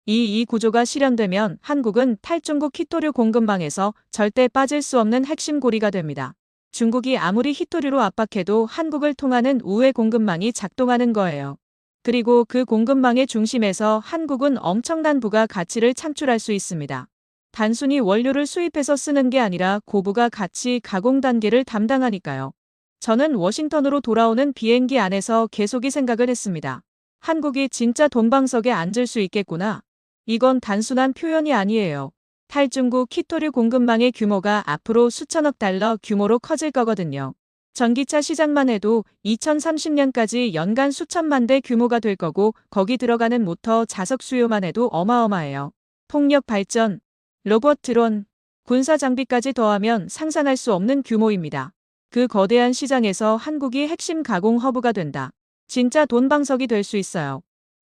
이 구조가 실현되면 한국은 탈중국 히토류 공급망에서 절대 빠질 수 없는 핵심 고리가 됩니다. 중국이 아무리 히토류로 압박해도 한국을 통하는 우회 공급망이 작동하는 거예요. 그리고 그 공급망의 중심에서 한국은 엄청난 부가 가치를 창출할 수 있습니다. 단순히 원료를 수입해서 쓰는 게 아니라 고부가 가치 가공 단계를 담당하니까요. 저는 워싱턴으로 돌아오는 비행기 안에서 계속 이 생각을 했습니다. 한국이 진짜 돈방석에 앉을 수 있겠구나. 이건 단순한 표현이 아니에요. 탈중국 히토류 공급망의 규모가 앞으로 수천억 달러 규모로 커질 거거든요. 전기차 시장만 해도 2030년까지 연간 수천만 대 규모가 될 거고 거기 들어가는 모터 자석 수요만 해도 어마어마해요. 폭력 발전, 로봇 드론, 군사 장비까지 더하면 상상할 수 없는 규모입니다. 그 거대한 시장에서 한국이 핵심 가공 허브가 된다. 진짜 돈방석이 될 수 있어요.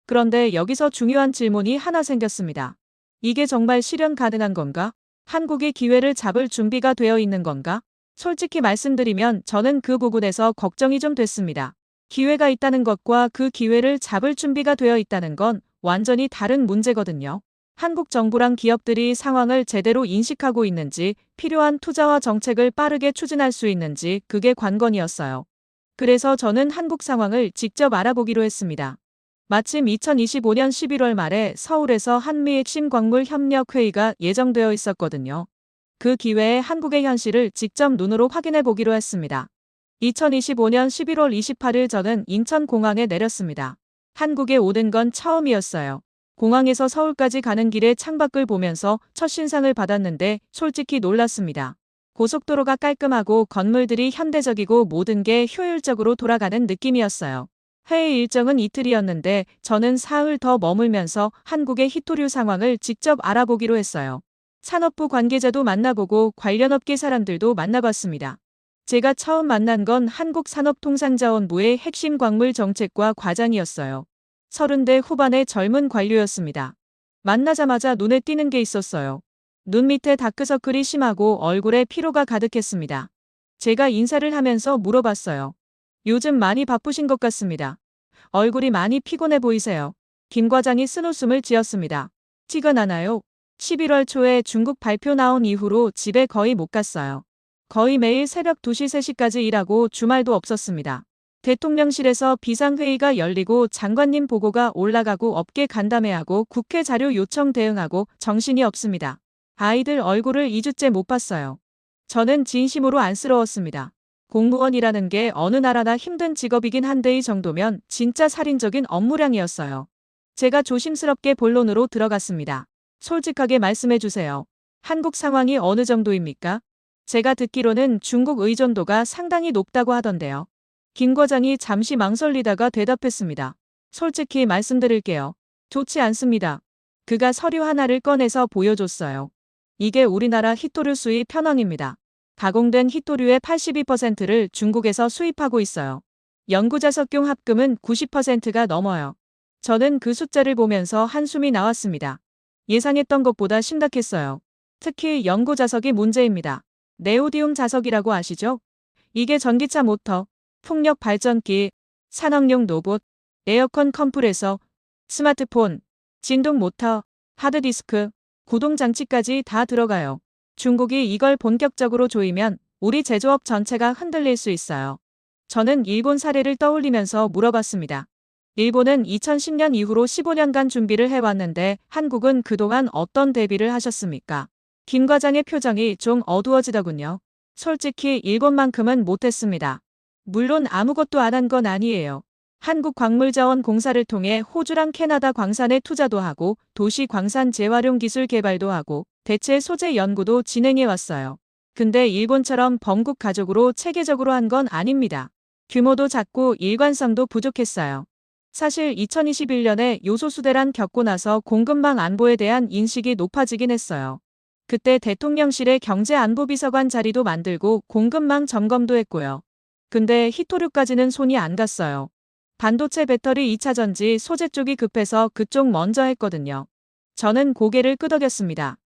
그런데 여기서 중요한 질문이 하나 생겼습니다. 이게 정말 실현 가능한 건가? 한국이 기회를 잡을 준비가 되어 있는 건가? 솔직히 말씀드리면 저는 그 부분에서 걱정이 좀 됐습니다. 기회가 있다는 것과 그 기회를 잡을 준비가 되어 있다는 건 완전히 다른 문제거든요. 한국 정부랑 기업들이 상황을 제대로 인식하고 있는지, 필요한 투자와 정책을 빠르게 추진할 수 있는지 그게 관건이었어요. 그래서 저는 한국 상황을 직접 알아보기로 했습니다. 마침 2025년 11월 말에 서울에서 한미 핵심 광물 협력 회의가 예정되어 있었거든요. 그 기회에 한국의 현실을 직접 눈으로 확인해 보기로 했습니다. 2025년 11월 28일 저는 인천공항에 내렸습니다. 한국에 오는 건 처음이었어요. 공항에서 서울까지 가는 길에 창밖을 보면서 첫 신상을 받았는데 솔직히 놀랐습니다. 고속도로가 깔끔하고 건물들이 현대적이고 모든 게 효율적으로 돌아가는 느낌이었어요. 회의 일정은 이틀이었는데 저는 사흘 더 머물면서 한국의 히토류 상황을 직접 알아보기로 했어요. 산업부 관계자도 만나보고 관련 업계 사람들도 만나봤습니다. 제가 처음 만난 건 한국산업통상자원부의 핵심 광물 정책과 과장이었어요. 30대 후반의 젊은 관료였습니다. 만나자마자 눈에 띄는 게 있었어요. 눈 밑에 다크서클이 심하고 얼굴에 피로가 가득했습니다. 제가 인사를 하면서 물어봤어요. 요즘 많이 바쁘신 것 같습니다. 얼굴이 많이 피곤해 보이세요. 김 과장이 쓴웃음을 지었습니다. 티가 나나요? 11월 초에 중국 발표 나온 이후로 집에 거의 못 갔어요. 거의 매일 새벽 2시, 3시까지 일하고 주말도 없었습니다. 대통령실에서 비상회의가 열리고 장관님 보고가 올라가고 업계 간담회하고 국회 자료 요청 대응하고 정신이 없습니다. 아이들 얼굴을 2주째 못 봤어요. 저는 진심으로 안쓰러웠습니다. 공무원이라는 게 어느 나라나 힘든 직업이긴 한데 이 정도면 진짜 살인적인 업무량이었어요. 제가 조심스럽게 본론으로 들어갔습니다. 솔직하게 말씀해 주세요. 한국 상황이 어느 정도입니까? 제가 듣기로는 중국 의존도가 상당히 높다고 하던데요. 김 과장이 잠시 망설이다가 대답했습니다. 솔직히 말씀드릴게요. 좋지 않습니다. 그가 서류 하나를 꺼내서 보여줬어요. 이게 우리나라 히토류 수입 현황입니다. 가공된 히토류의 82%를 중국에서 수입하고 있어요. 연구자석용 합금은 90%가 넘어요. 저는 그 숫자를 보면서 한숨이 나왔습니다. 예상했던 것보다 심각했어요. 특히 연구자석이 문제입니다. 네오디움 자석이라고 아시죠? 이게 전기차 모터, 풍력 발전기, 산업용 로봇, 에어컨 컴프레서, 스마트폰, 진동 모터, 하드디스크, 구동장치까지 다 들어가요. 중국이 이걸 본격적으로 조이면 우리 제조업 전체가 흔들릴 수 있어요. 저는 일본 사례를 떠올리면서 물어봤습니다. 일본은 2010년 이후로 15년간 준비를 해왔는데 한국은 그동안 어떤 대비를 하셨습니까? 김 과장의 표정이 좀 어두워지더군요. 솔직히 일본만큼은 못했습니다. 물론 아무것도 안 한 건 아니에요. 한국광물자원공사를 통해 호주랑 캐나다 광산에 투자도 하고 도시 광산 재활용 기술 개발도 하고 대체 소재 연구도 진행해 왔어요. 근데 일본처럼 범국 가족으로 체계적으로 한 건 아닙니다. 규모도 작고 일관성도 부족했어요. 사실 2021년에 요소수대란 겪고 나서 공급망 안보에 대한 인식이 높아지긴 했어요. 그때 대통령실의 경제안보비서관 자리도 만들고 공급망 점검도 했고요. 근데 히토류까지는 손이 안 갔어요. 반도체 배터리 2차전지 소재 쪽이 급해서 그쪽 먼저 했거든요. 저는 고개를 끄덕였습니다.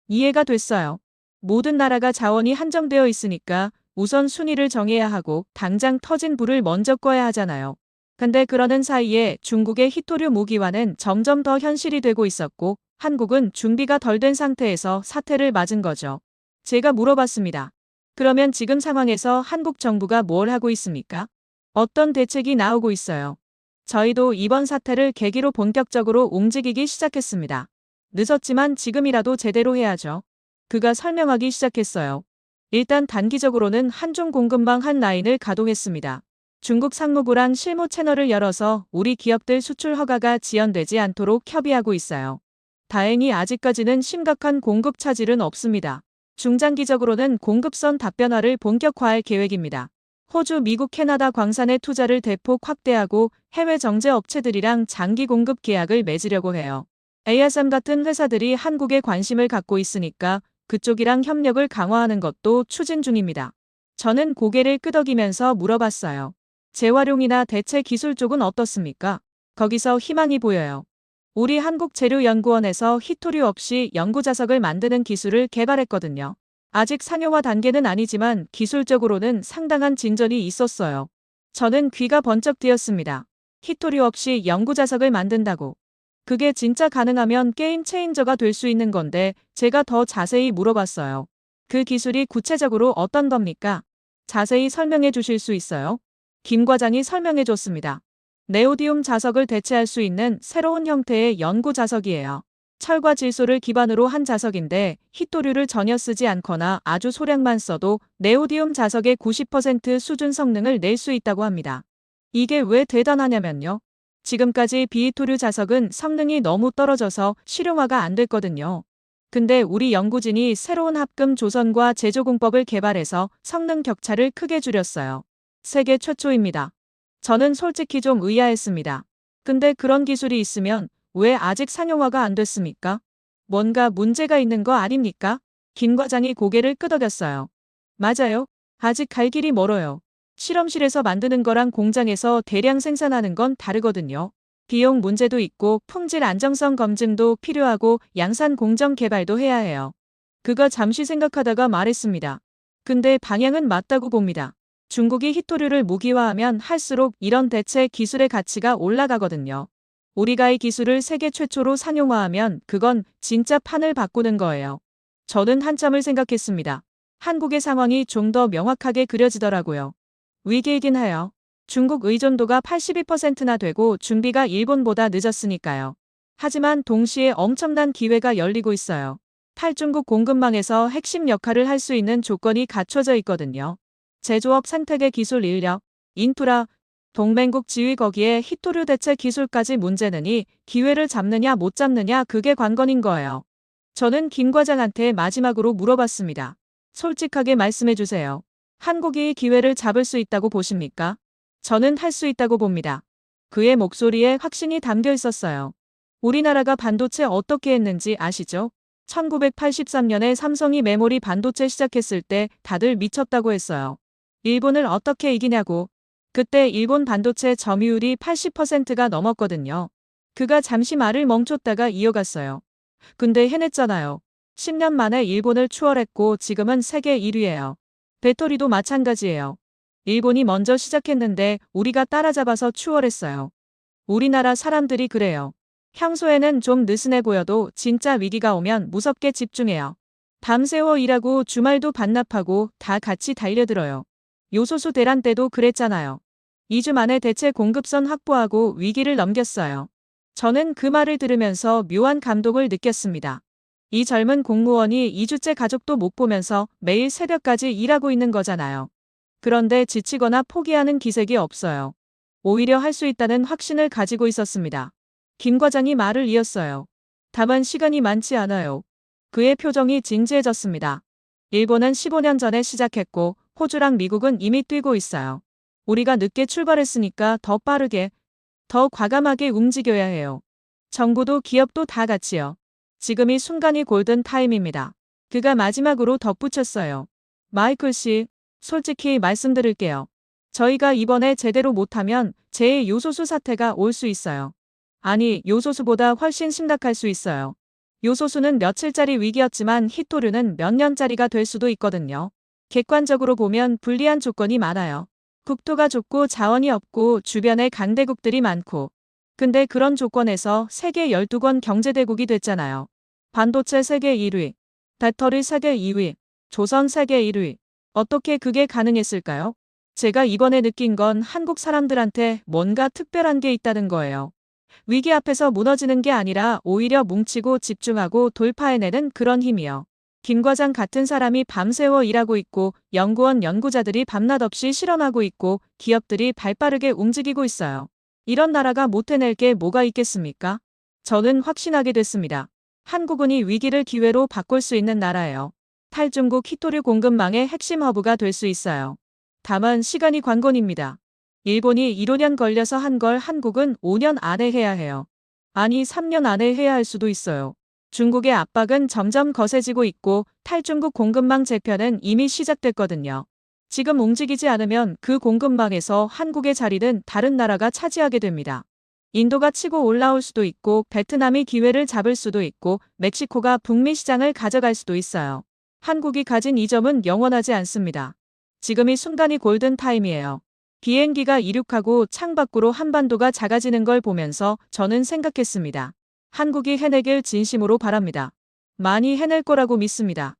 이해가 됐어요. 모든 나라가 자원이 한정되어 있으니까 우선 순위를 정해야 하고 당장 터진 불을 먼저 꺼야 하잖아요. 근데 그러는 사이에 중국의 히토류 무기화는 점점 더 현실이 되고 있었고 한국은 준비가 덜 된 상태에서 사태를 맞은 거죠. 제가 물어봤습니다. 그러면 지금 상황에서 한국 정부가 뭘 하고 있습니까? 어떤 대책이 나오고 있어요? 저희도 이번 사태를 계기로 본격적으로 움직이기 시작했습니다. 늦었지만 지금이라도 제대로 해야죠. 그가 설명하기 시작했어요. 일단 단기적으로는 한중 공급망 한 라인을 가동했습니다. 중국 상무부랑 실무 채널을 열어서 우리 기업들 수출 허가가 지연되지 않도록 협의하고 있어요. 다행히 아직까지는 심각한 공급 차질은 없습니다. 중장기적으로는 공급선 다변화를 본격화할 계획입니다. 호주, 미국, 캐나다 광산의 투자를 대폭 확대하고 해외 정제 업체들이랑 장기 공급 계약을 맺으려고 해요. ASM 같은 회사들이 한국에 관심을 갖고 있으니까 그쪽이랑 협력을 강화하는 것도 추진 중입니다. 저는 고개를 끄덕이면서 물어봤어요. 재활용이나 대체 기술 쪽은 어떻습니까? 거기서 희망이 보여요. 우리 한국재료연구원에서 히토류 없이 연구자석을 만드는 기술을 개발했거든요. 아직 상용화 단계는 아니지만 기술적으로는 상당한 진전이 있었어요. 저는 귀가 번쩍 뜨였습니다. 히토류 없이 연구자석을 만든다고. 그게 진짜 가능하면 게임 체인저가 될 수 있는 건데 제가 더 자세히 물어봤어요. 그 기술이 구체적으로 어떤 겁니까? 자세히 설명해 주실 수 있어요? 김 과장이 설명해 줬습니다. 네오디움 자석을 대체할 수 있는 새로운 형태의 연구 자석이에요. 철과 질소를 기반으로 한 자석인데 히토류를 전혀 쓰지 않거나 아주 소량만 써도 네오디움 자석의 90% 수준 성능을 낼 수 있다고 합니다. 이게 왜 대단하냐면요. 지금까지 비히토류 자석은 성능이 너무 떨어져서 실용화가 안 됐거든요. 근데 우리 연구진이 새로운 합금 조선과 제조 공법을 개발해서 성능 격차를 크게 줄였어요. 세계 최초입니다. 저는 솔직히 좀 의아했습니다. 근데 그런 기술이 있으면 왜 아직 상용화가 안 됐습니까? 뭔가 문제가 있는 거 아닙니까? 김 과장이 고개를 끄덕였어요. 맞아요. 아직 갈 길이 멀어요. 실험실에서 만드는 거랑 공장에서 대량 생산하는 건 다르거든요. 비용 문제도 있고 품질 안정성 검증도 필요하고 양산 공정 개발도 해야 해요. 그가 잠시 생각하다가 말했습니다. 근데 방향은 맞다고 봅니다. 중국이 히토류를 무기화하면 할수록 이런 대체 기술의 가치가 올라가거든요. 우리가 이 기술을 세계 최초로 상용화하면 그건 진짜 판을 바꾸는 거예요. 저는 한참을 생각했습니다. 한국의 상황이 좀 더 명확하게 그려지더라고요. 위기이긴 해요. 중국 의존도가 82%나 되고 준비가 일본보다 늦었으니까요. 하지만 동시에 엄청난 기회가 열리고 있어요. 탈중국 공급망에서 핵심 역할을 할 수 있는 조건이 갖춰져 있거든요. 제조업 생태계 기술 인력, 인프라, 동맹국 지위 거기에 히토류 대체 기술까지 문제는 이 기회를 잡느냐 못 잡느냐 그게 관건인 거예요. 저는 김 과장한테 마지막으로 물어봤습니다. 솔직하게 말씀해 주세요. 한국이 이 기회를 잡을 수 있다고 보십니까? 저는 할 수 있다고 봅니다. 그의 목소리에 확신이 담겨 있었어요. 우리나라가 반도체 어떻게 했는지 아시죠? 1983년에 삼성이 메모리 반도체 시작했을 때 다들 미쳤다고 했어요. 일본을 어떻게 이기냐고. 그때 일본 반도체 점유율이 80%가 넘었거든요. 그가 잠시 말을 멈췄다가 이어갔어요. 근데 해냈잖아요. 10년 만에 일본을 추월했고 지금은 세계 1위예요. 배터리도 마찬가지예요. 일본이 먼저 시작했는데 우리가 따라잡아서 추월했어요. 우리나라 사람들이 그래요. 평소에는 좀 느슨해 보여도 진짜 위기가 오면 무섭게 집중해요. 밤새워 일하고 주말도 반납하고 다 같이 달려들어요. 요소수 대란 때도 그랬잖아요. 2주 만에 대체 공급선 확보하고 위기를 넘겼어요. 저는 그 말을 들으면서 묘한 감동을 느꼈습니다. 이 젊은 공무원이 2주째 가족도 못 보면서 매일 새벽까지 일하고 있는 거잖아요. 그런데 지치거나 포기하는 기색이 없어요. 오히려 할 수 있다는 확신을 가지고 있었습니다. 김 과장이 말을 이었어요. 다만 시간이 많지 않아요. 그의 표정이 진지해졌습니다. 일본은 15년 전에 시작했고 호주랑 미국은 이미 뛰고 있어요. 우리가 늦게 출발했으니까 더 빠르게, 더 과감하게 움직여야 해요. 정부도 기업도 다 같이요. 지금이 순간이 골든 타임입니다. 그가 마지막으로 덧붙였어요. 마이클 씨, 솔직히 말씀드릴게요. 저희가 이번에 제대로 못하면 제2요소수 사태가 올 수 있어요. 아니, 요소수보다 훨씬 심각할 수 있어요. 요소수는 며칠짜리 위기였지만 히토류는 몇 년짜리가 될 수도 있거든요. 객관적으로 보면 불리한 조건이 많아요. 국토가 좁고 자원이 없고 주변에 강대국들이 많고. 근데 그런 조건에서 세계 12권 경제대국이 됐잖아요. 반도체 세계 1위, 배터리 세계 2위, 조선 세계 1위. 어떻게 그게 가능했을까요? 제가 이번에 느낀 건 한국 사람들한테 뭔가 특별한 게 있다는 거예요. 위기 앞에서 무너지는 게 아니라 오히려 뭉치고 집중하고 돌파해내는 그런 힘이요. 김 과장 같은 사람이 밤새워 일하고 있고 연구원 연구자들이 밤낮 없이 실험하고 있고 기업들이 발빠르게 움직이고 있어요. 이런 나라가 못 해낼 게 뭐가 있겠습니까? 저는 확신하게 됐습니다. 한국은 이 위기를 기회로 바꿀 수 있는 나라예요. 탈중국 히토류 공급망의 핵심 허브가 될 수 있어요. 다만 시간이 관건입니다. 일본이 1~5년 걸려서 한 걸 한국은 5년 안에 해야 해요. 아니 3년 안에 해야 할 수도 있어요. 중국의 압박은 점점 거세지고 있고 탈중국 공급망 재편은 이미 시작됐거든요. 지금 움직이지 않으면 그 공급망에서 한국의 자리는 다른 나라가 차지하게 됩니다. 인도가 치고 올라올 수도 있고 베트남이 기회를 잡을 수도 있고 멕시코가 북미 시장을 가져갈 수도 있어요. 한국이 가진 이 점은 영원하지 않습니다. 지금이 순간이 골든 타임이에요. 비행기가 이륙하고 창밖으로 한반도가 작아지는 걸 보면서 저는 생각했습니다. 한국이 해내길 진심으로 바랍니다. 많이 해낼 거라고 믿습니다.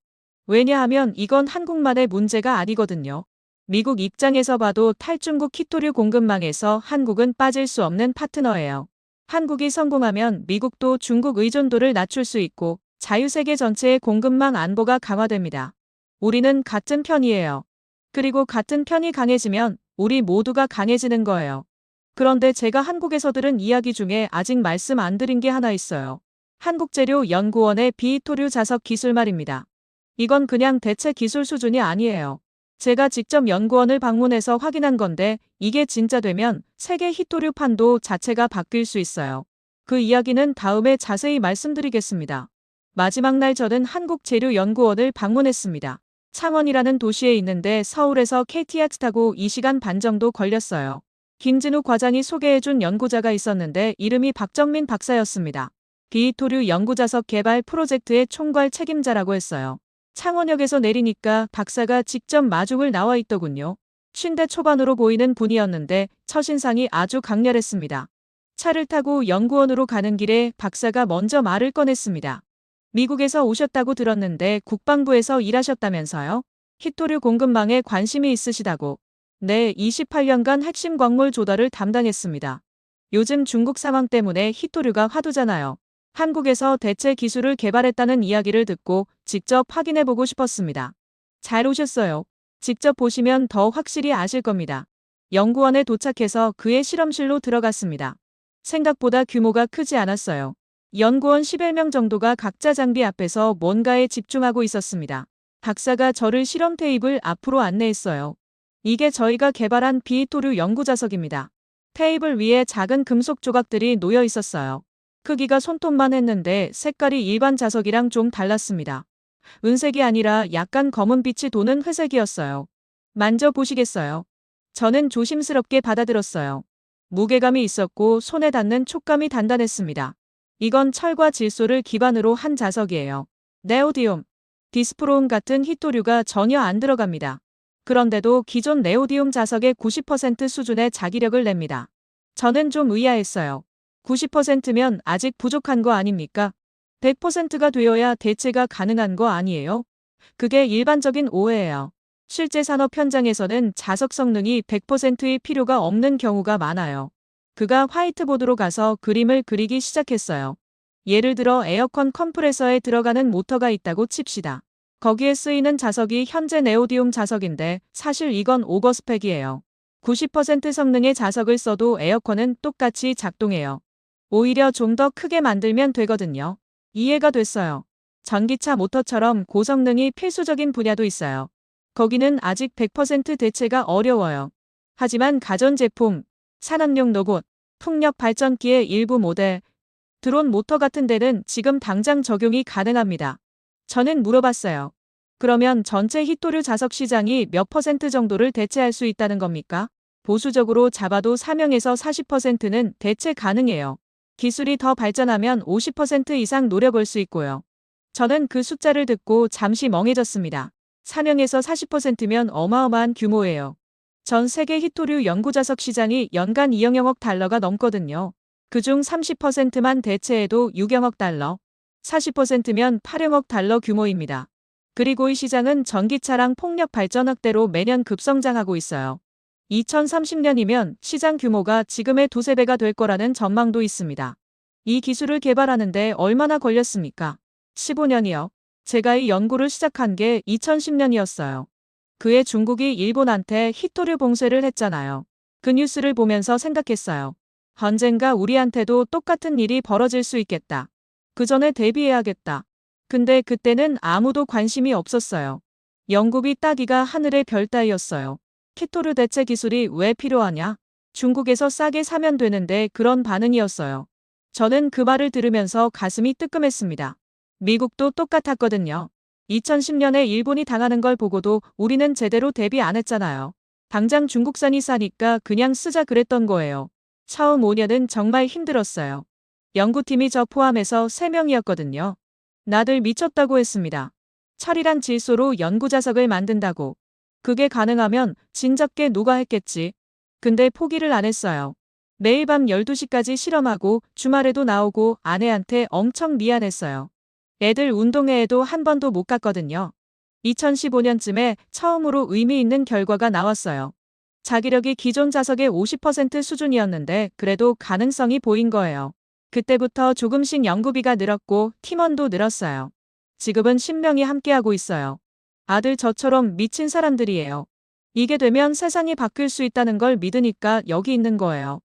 왜냐하면 이건 한국만의 문제가 아니거든요. 미국 입장에서 봐도 탈중국 히토류 공급망에서 한국은 빠질 수 없는 파트너예요. 한국이 성공하면 미국도 중국 의존도를 낮출 수 있고 자유세계 전체의 공급망 안보가 강화됩니다. 우리는 같은 편이에요. 그리고 같은 편이 강해지면 우리 모두가 강해지는 거예요. 그런데 제가 한국에서 들은 이야기 중에 아직 말씀 안 드린 게 하나 있어요. 한국재료연구원의 비히토류 자석 기술 말입니다. 이건 그냥 대체 기술 수준이 아니에요. 제가 직접 연구원을 방문해서 확인한 건데 이게 진짜 되면 세계 히토류 판도 자체가 바뀔 수 있어요. 그 이야기는 다음에 자세히 말씀드리겠습니다. 마지막 날 저는 한국재료연구원을 방문했습니다. 창원이라는 도시에 있는데 서울에서 KTX 타고 2시간 반 정도 걸렸어요. 김진우 과장이 소개해준 연구자가 있었는데 이름이 박정민 박사였습니다. 비히토류 연구자석 개발 프로젝트의 총괄 책임자라고 했어요. 창원역에서 내리니까 박사가 직접 마중을 나와 있더군요. 50대 초반으로 보이는 분이었는데 첫인상이 아주 강렬했습니다. 차를 타고 연구원으로 가는 길에 박사가 먼저 말을 꺼냈습니다. 미국에서 오셨다고 들었는데 국방부에서 일하셨다면서요? 히토류 공급망에 관심이 있으시다고. 네, 28년간 핵심 광물 조달을 담당했습니다. 요즘 중국 상황 때문에 히토류가 화두잖아요. 한국에서 대체 기술을 개발했다는 이야기를 듣고 직접 확인해보고 싶었습니다. 잘 오셨어요. 직접 보시면 더 확실히 아실 겁니다. 연구원에 도착해서 그의 실험실로 들어갔습니다. 생각보다 규모가 크지 않았어요. 연구원 11명 정도가 각자 장비 앞에서 뭔가에 집중하고 있었습니다. 박사가 저를 실험 테이블 앞으로 안내했어요. 이게 저희가 개발한 비히토류 연구 자석입니다. 테이블 위에 작은 금속 조각들이 놓여 있었어요. 크기가 손톱만 했는데 색깔이 일반 자석이랑 좀 달랐습니다. 은색이 아니라 약간 검은빛이 도는 회색이었어요. 만져보시겠어요? 저는 조심스럽게 받아들었어요. 무게감이 있었고 손에 닿는 촉감이 단단했습니다. 이건 철과 질소를 기반으로 한 자석이에요. 네오디움, 디스프로움 같은 히토류가 전혀 안 들어갑니다. 그런데도 기존 네오디움 자석의 90% 수준의 자기력을 냅니다. 저는 좀 의아했어요. 90%면 아직 부족한 거 아닙니까? 100%가 되어야 대체가 가능한 거 아니에요? 그게 일반적인 오해예요. 실제 산업 현장에서는 자석 성능이 100%일 필요가 없는 경우가 많아요. 그가 화이트보드로 가서 그림을 그리기 시작했어요. 예를 들어 에어컨 컴프레서에 들어가는 모터가 있다고 칩시다. 거기에 쓰이는 자석이 현재 네오디움 자석인데 사실 이건 오버스펙이에요. 90% 성능의 자석을 써도 에어컨은 똑같이 작동해요. 오히려 좀 더 크게 만들면 되거든요. 이해가 됐어요. 전기차 모터처럼 고성능이 필수적인 분야도 있어요. 거기는 아직 100% 대체가 어려워요. 하지만 가전제품, 산업용 로봇, 풍력 발전기의 일부 모델, 드론 모터 같은 데는 지금 당장 적용이 가능합니다. 저는 물어봤어요. 그러면 전체 히토류 자석 시장이 몇 퍼센트 정도를 대체할 수 있다는 겁니까? 보수적으로 잡아도 4명에서 40%는 대체 가능해요. 기술이 더 발전하면 50% 이상 노려볼 수 있고요. 저는 그 숫자를 듣고 잠시 멍해졌습니다. 4명에서 40%면 어마어마한 규모예요. 전 세계 히토류 연구 자석 시장이 연간 2영억 달러가 넘거든요. 그중 30%만 대체해도 6영억 달러, 40%면 8영억 달러 규모입니다. 그리고 이 시장은 전기차랑 폭력 발전학대로 매년 급성장하고 있어요. 2030년이면 시장 규모가 지금의 두세 배가 될 거라는 전망도 있습니다. 이 기술을 개발하는데 얼마나 걸렸습니까? 15년이요. 제가 이 연구를 시작한 게 2010년이었어요. 그해 중국이 일본한테 히토류 봉쇄를 했잖아요. 그 뉴스를 보면서 생각했어요. 언젠가 우리한테도 똑같은 일이 벌어질 수 있겠다. 그 전에 대비해야겠다. 근데 그때는 아무도 관심이 없었어요. 연구비 따기가 하늘의 별 따위였어요. 히토류 대체 기술이 왜 필요하냐? 중국에서 싸게 사면 되는데 그런 반응이었어요. 저는 그 말을 들으면서 가슴이 뜨끔했습니다. 미국도 똑같았거든요. 2010년에 일본이 당하는 걸 보고도 우리는 제대로 대비 안 했잖아요. 당장 중국산이 싸니까 그냥 쓰자 그랬던 거예요. 처음 5년은 정말 힘들었어요. 연구팀이 저 포함해서 3명이었거든요. 나들 미쳤다고 했습니다. 철이란 질소로 연구자석을 만든다고. 그게 가능하면 진작에 누가 했겠지. 근데 포기를 안 했어요. 매일 밤 12시까지 실험하고 주말에도 나오고 아내한테 엄청 미안했어요. 애들 운동회에도 한 번도 못 갔거든요. 2015년쯤에 처음으로 의미 있는 결과가 나왔어요. 자기력이 기존 자석의 50% 수준이었는데 그래도 가능성이 보인 거예요. 그때부터 조금씩 연구비가 늘었고 팀원도 늘었어요. 지금은 10명이 함께하고 있어요. 아들 저처럼 미친 사람들이에요. 이게 되면 세상이 바뀔 수 있다는 걸 믿으니까 여기 있는 거예요.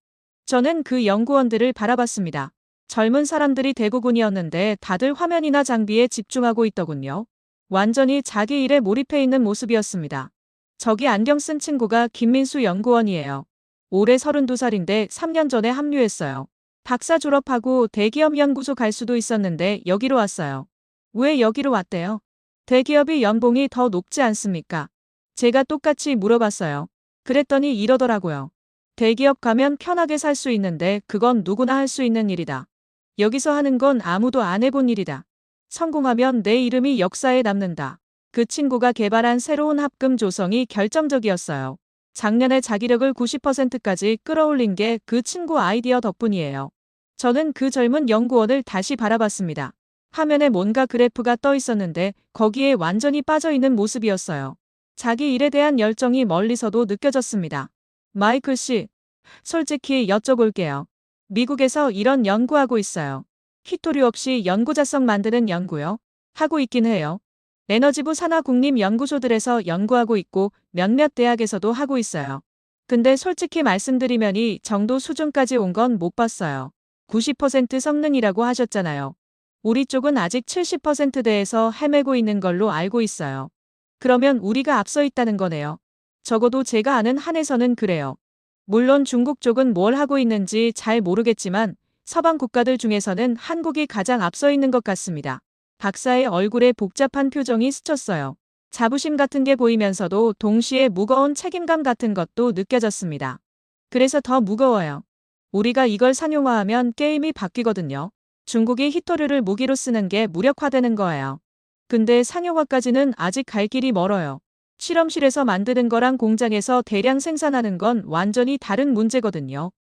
저는 그 연구원들을 바라봤습니다. 젊은 사람들이 대부분이었는데 다들 화면이나 장비에 집중하고 있더군요. 완전히 자기 일에 몰입해 있는 모습이었습니다. 저기 안경 쓴 친구가 김민수 연구원이에요. 올해 32살인데 3년 전에 합류했어요. 박사 졸업하고 대기업 연구소 갈 수도 있었는데 여기로 왔어요. 왜 여기로 왔대요? 대기업이 연봉이 더 높지 않습니까? 제가 똑같이 물어봤어요. 그랬더니 이러더라고요. 대기업 가면 편하게 살 수 있는데 그건 누구나 할 수 있는 일이다. 여기서 하는 건 아무도 안 해본 일이다. 성공하면 내 이름이 역사에 남는다. 그 친구가 개발한 새로운 합금 조성이 결정적이었어요. 작년에 자기력을 90%까지 끌어올린 게 그 친구 아이디어 덕분이에요. 저는 그 젊은 연구원을 다시 바라봤습니다. 화면에 뭔가 그래프가 떠 있었는데 거기에 완전히 빠져있는 모습이었어요. 자기 일에 대한 열정이 멀리서도 느껴졌습니다. 마이클 씨, 솔직히 여쭤볼게요. 미국에서 이런 연구하고 있어요. 히토류 없이 연구자성 만드는 연구요? 하고 있긴 해요. 에너지부 산하 국립연구소들에서 연구하고 있고 몇몇 대학에서도 하고 있어요. 근데 솔직히 말씀드리면 이 정도 수준까지 온 건 못 봤어요. 90% 성능이라고 하셨잖아요. 우리 쪽은 아직 70%대에서 헤매고 있는 걸로 알고 있어요. 그러면 우리가 앞서 있다는 거네요. 적어도 제가 아는 한에서는 그래요. 물론 중국 쪽은 뭘 하고 있는지 잘 모르겠지만 서방 국가들 중에서는 한국이 가장 앞서 있는 것 같습니다. 박사의 얼굴에 복잡한 표정이 스쳤어요. 자부심 같은 게 보이면서도 동시에 무거운 책임감 같은 것도 느껴졌습니다. 그래서 더 무거워요. 우리가 이걸 상용화하면 게임이 바뀌거든요. 중국이 히토류를 무기로 쓰는 게 무력화되는 거예요. 근데 상용화까지는 아직 갈 길이 멀어요. 실험실에서 만드는 거랑 공장에서 대량 생산하는 건 완전히 다른 문제거든요.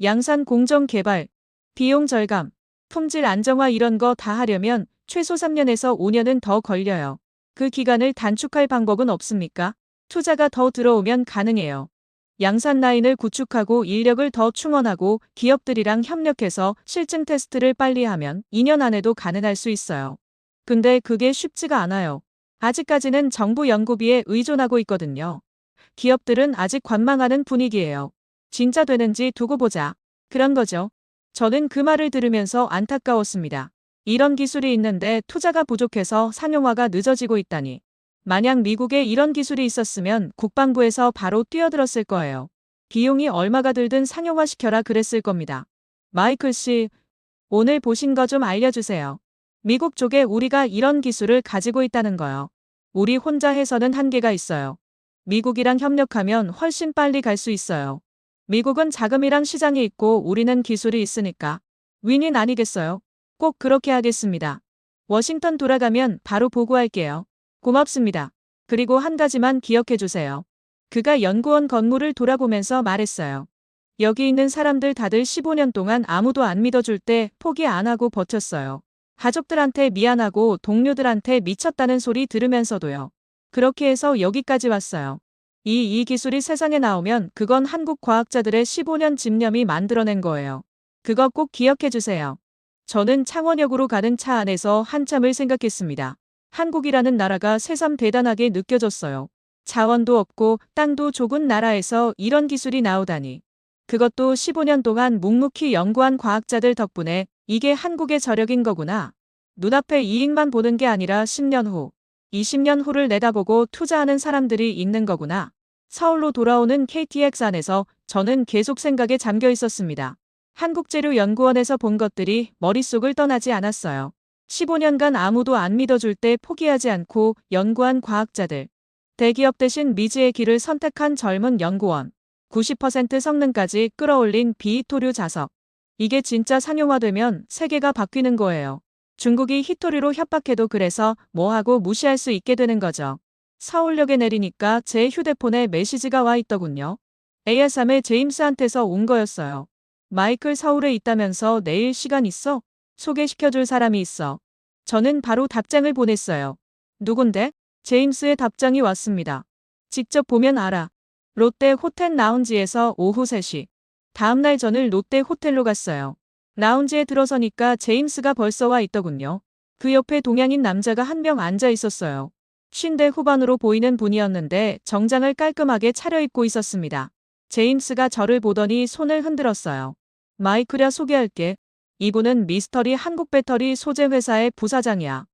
양산 공정 개발, 비용 절감, 품질 안정화 이런 거 다 하려면 최소 3년에서 5년은 더 걸려요. 그 기간을 단축할 방법은 없습니까? 투자가 더 들어오면 가능해요. 양산 라인을 구축하고 인력을 더 충원하고 기업들이랑 협력해서 실증 테스트를 빨리 하면 2년 안에도 가능할 수 있어요. 근데 그게 쉽지가 않아요. 아직까지는 정부 연구비에 의존하고 있거든요. 기업들은 아직 관망하는 분위기예요. 진짜 되는지 두고 보자. 그런 거죠. 저는 그 말을 들으면서 안타까웠습니다. 이런 기술이 있는데 투자가 부족해서 상용화가 늦어지고 있다니. 만약 미국에 이런 기술이 있었으면 국방부에서 바로 뛰어들었을 거예요. 비용이 얼마가 들든 상용화시켜라 그랬을 겁니다. 마이클 씨, 오늘 보신 거 좀 알려주세요. 미국 쪽에 우리가 이런 기술을 가지고 있다는 거요. 우리 혼자 해서는 한계가 있어요. 미국이랑 협력하면 훨씬 빨리 갈 수 있어요. 미국은 자금이랑 시장이 있고 우리는 기술이 있으니까. 윈윈 아니겠어요? 꼭 그렇게 하겠습니다. 워싱턴 돌아가면 바로 보고할게요. 고맙습니다. 그리고 한 가지만 기억해 주세요. 그가 연구원 건물을 돌아보면서 말했어요. 여기 있는 사람들 다들 15년 동안 아무도 안 믿어줄 때 포기 안 하고 버텼어요. 가족들한테 미안하고 동료들한테 미쳤다는 소리 들으면서도요. 그렇게 해서 여기까지 왔어요. 이 기술이 세상에 나오면 그건 한국 과학자들의 15년 집념이 만들어낸 거예요. 그거 꼭 기억해 주세요. 저는 창원역으로 가는 차 안에서 한참을 생각했습니다. 한국이라는 나라가 새삼 대단하게 느껴졌어요. 자원도 없고 땅도 좁은 나라에서 이런 기술이 나오다니. 그것도 15년 동안 묵묵히 연구한 과학자들 덕분에 이게 한국의 저력인 거구나. 눈앞의 이익만 보는 게 아니라 10년 후, 20년 후를 내다보고 투자하는 사람들이 있는 거구나. 서울로 돌아오는 KTX 안에서 저는 계속 생각에 잠겨 있었습니다. 한국재료연구원에서 본 것들이 머릿속을 떠나지 않았어요. 15년간 아무도 안 믿어줄 때 포기하지 않고 연구한 과학자들. 대기업 대신 미지의 길을 선택한 젊은 연구원. 90% 성능까지 끌어올린 비히토류 자석. 이게 진짜 상용화되면 세계가 바뀌는 거예요. 중국이 히토류로 협박해도 그래서 뭐하고 무시할 수 있게 되는 거죠. 서울역에 내리니까 제 휴대폰에 메시지가 와 있더군요. AR3의 제임스한테서 온 거였어요. 마이클 서울에 있다면서 내일 시간 있어? 소개시켜줄 사람이 있어. 저는 바로 답장을 보냈어요. 누군데? 제임스의 답장이 왔습니다. 직접 보면 알아. 롯데 호텔 라운지에서 오후 3시. 다음날 저는 롯데 호텔로 갔어요. 라운지에 들어서니까 제임스가 벌써 와 있더군요. 그 옆에 동양인 남자가 한 명 앉아 있었어요. 50대 후반으로 보이는 분이었는데 정장을 깔끔하게 차려입고 있었습니다. 제임스가 저를 보더니 손을 흔들었어요. 마이클야 소개할게. 이분은 미스터리 한국배터리 소재 회사의 부사장이야.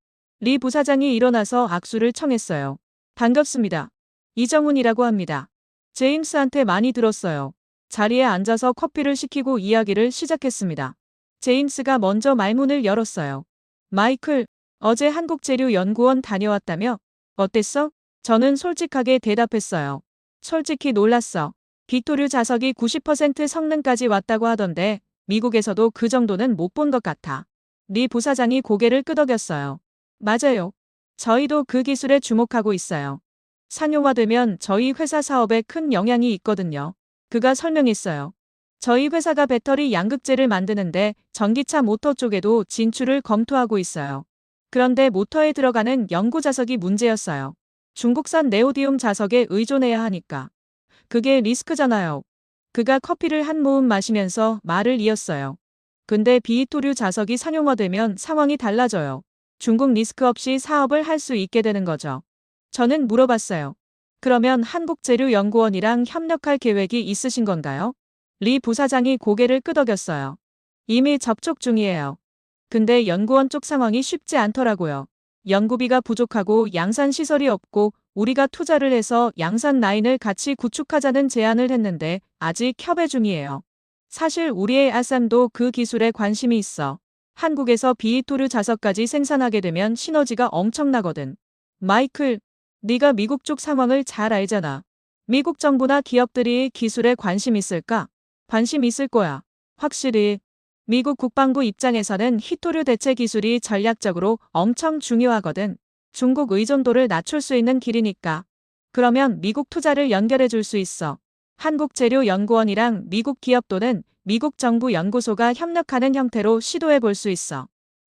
리 부사장이 일어나서 악수를 청했어요. 반갑습니다. 이정훈이라고 합니다. 제임스한테 많이 들었어요. 자리에 앉아서 커피를 시키고 이야기를 시작했습니다. 제임스가 먼저 말문을 열었어요. 마이클, 어제 한국재료연구원 다녀왔다며? 어땠어? 저는 솔직하게 대답했어요. 솔직히 놀랐어. 비토류 자석이 90% 성능까지 왔다고 하던데 미국에서도 그 정도는 못 본 것 같아. 리 부사장이 고개를 끄덕였어요. 맞아요. 저희도 그 기술에 주목하고 있어요. 상용화되면 저희 회사 사업에 큰 영향이 있거든요. 그가 설명했어요. 저희 회사가 배터리 양극재를 만드는데 전기차 모터 쪽에도 진출을 검토하고 있어요. 그런데 모터에 들어가는 연구 자석이 문제였어요. 중국산 네오디움 자석에 의존해야 하니까. 그게 리스크잖아요. 그가 커피를 한 모금 마시면서 말을 이었어요. 근데 비이토류 자석이 상용화되면 상황이 달라져요. 중국 리스크 없이 사업을 할 수 있게 되는 거죠. 저는 물어봤어요. 그러면 한국재료연구원이랑 협력할 계획이 있으신 건가요? 리 부사장이 고개를 끄덕였어요. 이미 접촉 중이에요. 근데 연구원 쪽 상황이 쉽지 않더라고요. 연구비가 부족하고 양산 시설이 없고 우리가 투자를 해서 양산 라인을 같이 구축하자는 제안을 했는데 아직 협의 중이에요. 사실 우리의 아삼도 그 기술에 관심이 있어. 한국에서 비이토류 자석까지 생산하게 되면 시너지가 엄청나거든. 마이클, 네가 미국 쪽 상황을 잘 알잖아. 미국 정부나 기업들이 기술에 관심 있을까? 관심 있을 거야. 확실히. 미국 국방부 입장에서는 히토류 대체 기술이 전략적으로 엄청 중요하거든. 중국 의존도를 낮출 수 있는 길이니까. 그러면 미국 투자를 연결해 줄 수 있어. 한국재료연구원이랑 미국 기업 또는 미국 정부 연구소가 협력하는 형태로 시도해 볼 수 있어.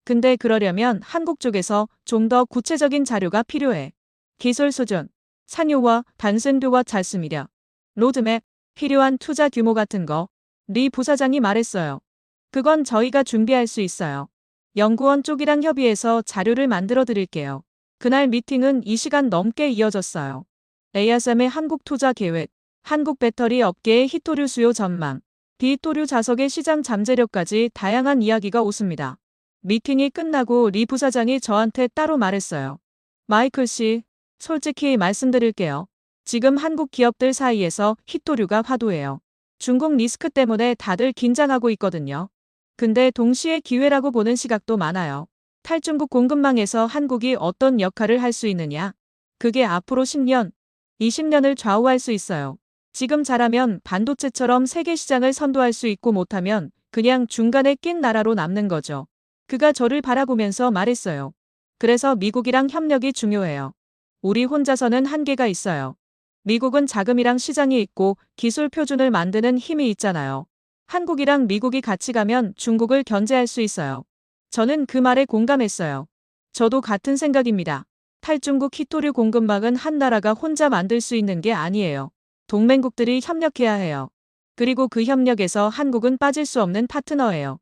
근데 그러려면 한국 쪽에서 좀 더 구체적인 자료가 필요해. 기술 수준, 상용화, 단순도와 잣수미력, 로드맵, 필요한 투자 규모 같은 거. 리 부사장이 말했어요. 그건 저희가 준비할 수 있어요. 연구원 쪽이랑 협의해서 자료를 만들어 드릴게요. 그날 미팅은 2시간 넘게 이어졌어요. ASM의 한국 투자 계획, 한국 배터리 업계의 히토류 수요 전망, 비히토류 자석의 시장 잠재력까지 다양한 이야기가 오습니다. 미팅이 끝나고 리 부사장이 저한테 따로 말했어요. 마이클 씨, 솔직히 말씀드릴게요. 지금 한국 기업들 사이에서 히토류가 화두예요. 중국 리스크 때문에 다들 긴장하고 있거든요. 근데 동시에 기회라고 보는 시각도 많아요. 탈중국 공급망에서 한국이 어떤 역할을 할 수 있느냐? 그게 앞으로 10년, 20년을 좌우할 수 있어요. 지금 잘하면 반도체처럼 세계 시장을 선도할 수 있고 못하면 그냥 중간에 낀 나라로 남는 거죠. 그가 저를 바라보면서 말했어요. 그래서 미국이랑 협력이 중요해요. 우리 혼자서는 한계가 있어요. 미국은 자금이랑 시장이 있고 기술 표준을 만드는 힘이 있잖아요. 한국이랑 미국이 같이 가면 중국을 견제할 수 있어요. 저는 그 말에 공감했어요. 저도 같은 생각입니다. 탈중국 히토류 공급망은 한 나라가 혼자 만들 수 있는 게 아니에요. 동맹국들이 협력해야 해요. 그리고 그 협력에서 한국은 빠질 수 없는 파트너예요.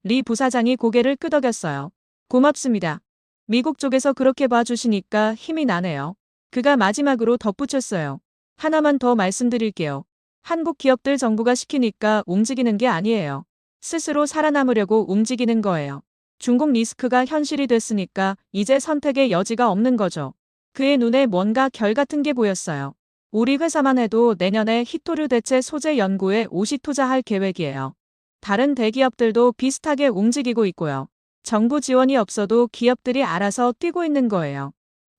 리 부사장이 고개를 끄덕였어요. 고맙습니다. 미국 쪽에서 그렇게 봐주시니까 힘이 나네요. 그가 마지막으로 덧붙였어요. 하나만 더 말씀드릴게요. 한국 기업들 정부가 시키니까 움직이는 게 아니에요. 스스로 살아남으려고 움직이는 거예요. 중국 리스크가 현실이 됐으니까 이제 선택의 여지가 없는 거죠. 그의 눈에 뭔가 결 같은 게 보였어요. 우리 회사만 해도 내년에 히토류 대체 소재 연구에 50 투자할 계획이에요. 다른 대기업들도 비슷하게 움직이고 있고요. 정부 지원이 없어도 기업들이 알아서 뛰고 있는 거예요.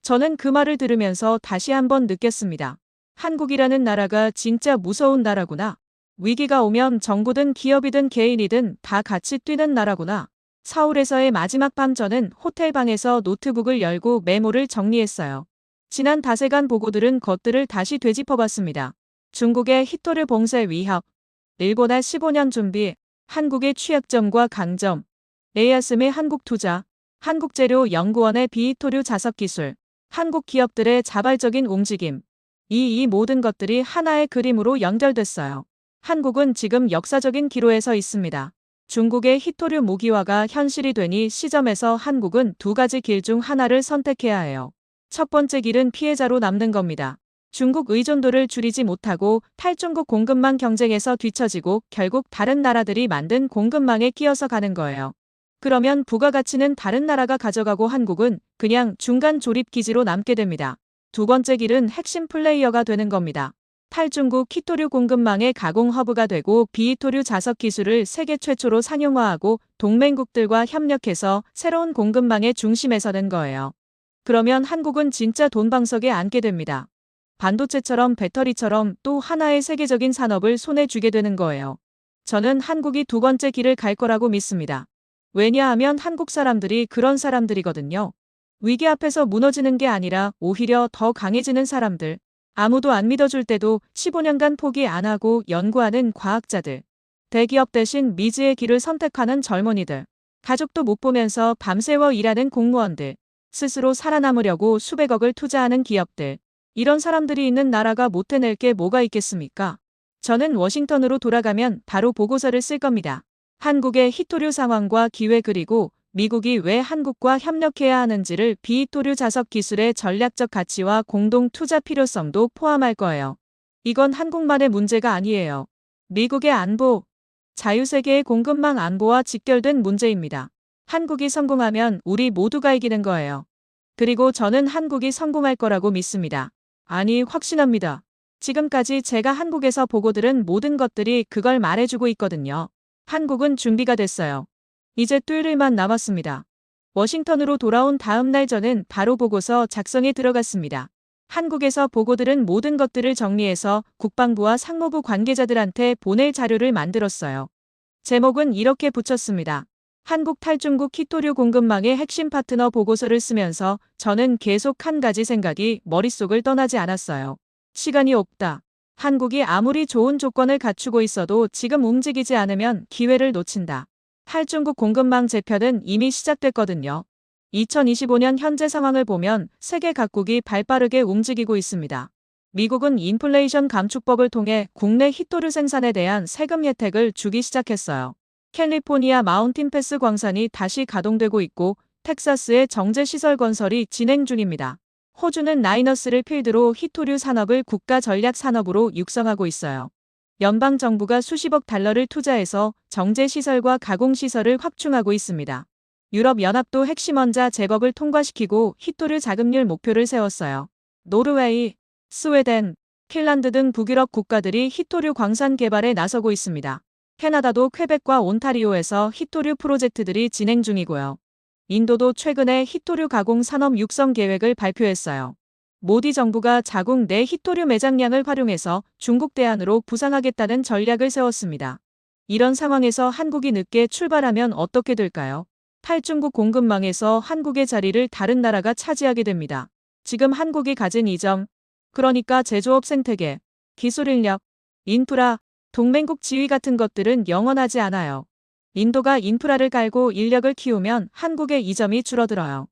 저는 그 말을 들으면서 다시 한번 느꼈습니다. 한국이라는 나라가 진짜 무서운 나라구나. 위기가 오면 정부든 기업이든 개인이든 다 같이 뛰는 나라구나. 서울에서의 마지막 밤 저는 호텔 방에서 노트북을 열고 메모를 정리했어요. 지난 닷새간 보고들은 것들을 다시 되짚어봤습니다. 중국의 히토류 봉쇄 위협, 일본의 15년 준비, 한국의 취약점과 강점, ASM의 한국 투자, 한국재료연구원의 비히토류 자석 기술, 한국 기업들의 자발적인 움직임. 이 모든 것들이 하나의 그림으로 연결됐어요. 한국은 지금 역사적인 기로에 서 있습니다. 중국의 히토류 무기화가 현실이 되니 시점에서 한국은 두 가지 길 중 하나를 선택해야 해요. 첫 번째 길은 피해자로 남는 겁니다. 중국 의존도를 줄이지 못하고 탈중국 공급망 경쟁에서 뒤처지고 결국 다른 나라들이 만든 공급망에 끼어서 가는 거예요. 그러면 부가가치는 다른 나라가 가져가고 한국은 그냥 중간 조립 기지로 남게 됩니다. 두 번째 길은 핵심 플레이어가 되는 겁니다. 탈중국 히토류 공급망의 가공 허브가 되고 비히토류 자석 기술을 세계 최초로 상용화하고 동맹국들과 협력해서 새로운 공급망의 중심에 서는 거예요. 그러면 한국은 진짜 돈방석에 앉게 됩니다. 반도체처럼 배터리처럼 또 하나의 세계적인 산업을 손에 쥐게 되는 거예요. 저는 한국이 두 번째 길을 갈 거라고 믿습니다. 왜냐하면 한국 사람들이 그런 사람들이거든요. 위기 앞에서 무너지는 게 아니라 오히려 더 강해지는 사람들. 아무도 안 믿어줄 때도 15년간 포기 안 하고 연구하는 과학자들. 대기업 대신 미지의 길을 선택하는 젊은이들. 가족도 못 보면서 밤새워 일하는 공무원들. 스스로 살아남으려고 수백억을 투자하는 기업들. 이런 사람들이 있는 나라가 못 해낼 게 뭐가 있겠습니까? 저는 워싱턴으로 돌아가면 바로 보고서를 쓸 겁니다. 한국의 히토류 상황과 기회 그리고 미국이 왜 한국과 협력해야 하는지를 비히토류 자석 기술의 전략적 가치와 공동 투자 필요성도 포함할 거예요. 이건 한국만의 문제가 아니에요. 미국의 안보, 자유세계의 공급망 안보와 직결된 문제입니다. 한국이 성공하면 우리 모두가 이기는 거예요. 그리고 저는 한국이 성공할 거라고 믿습니다. 아니, 확신합니다. 지금까지 제가 한국에서 보고 들은 모든 것들이 그걸 말해주고 있거든요. 한국은 준비가 됐어요. 이제 뛸 일만 남았습니다. 워싱턴으로 돌아온 다음 날 저는 바로 보고서 작성에 들어갔습니다. 한국에서 보고 들은 모든 것들을 정리해서 국방부와 상무부 관계자들한테 보낼 자료를 만들었어요. 제목은 이렇게 붙였습니다. 한국 탈중국 히토류 공급망의 핵심 파트너 보고서를 쓰면서 저는 계속 한 가지 생각이 머릿속을 떠나지 않았어요. 시간이 없다. 한국이 아무리 좋은 조건을 갖추고 있어도 지금 움직이지 않으면 기회를 놓친다. 탈중국 공급망 재편은 이미 시작됐거든요. 2025년 현재 상황을 보면 세계 각국이 발빠르게 움직이고 있습니다. 미국은 인플레이션 감축법을 통해 국내 히토류 생산에 대한 세금 혜택을 주기 시작했어요. 캘리포니아 마운틴 패스 광산이 다시 가동되고 있고 텍사스의 정제 시설 건설이 진행 중입니다. 호주는 나이너스를 필두로 히토류 산업을 국가 전략 산업으로 육성하고 있어요. 연방정부가 수십억 달러를 투자해서 정제시설과 가공시설을 확충하고 있습니다. 유럽연합도 핵심 원자 제법을 통과시키고 히토류 자급률 목표를 세웠어요. 노르웨이, 스웨덴, 핀란드 등 북유럽 국가들이 히토류 광산 개발에 나서고 있습니다. 캐나다도 퀘벡과 온타리오에서 히토류 프로젝트들이 진행 중이고요. 인도도 최근에 히토류 가공 산업 육성 계획을 발표했어요. 모디 정부가 자국 내 히토류 매장량을 활용해서 중국 대안으로 부상하겠다는 전략을 세웠습니다. 이런 상황에서 한국이 늦게 출발하면 어떻게 될까요? 탈중국 공급망에서 한국의 자리를 다른 나라가 차지하게 됩니다. 지금 한국이 가진 이점, 그러니까 제조업 생태계, 기술 인력, 인프라, 동맹국 지위 같은 것들은 영원하지 않아요. 인도가 인프라를 깔고 인력을 키우면 한국의 이점이 줄어들어요.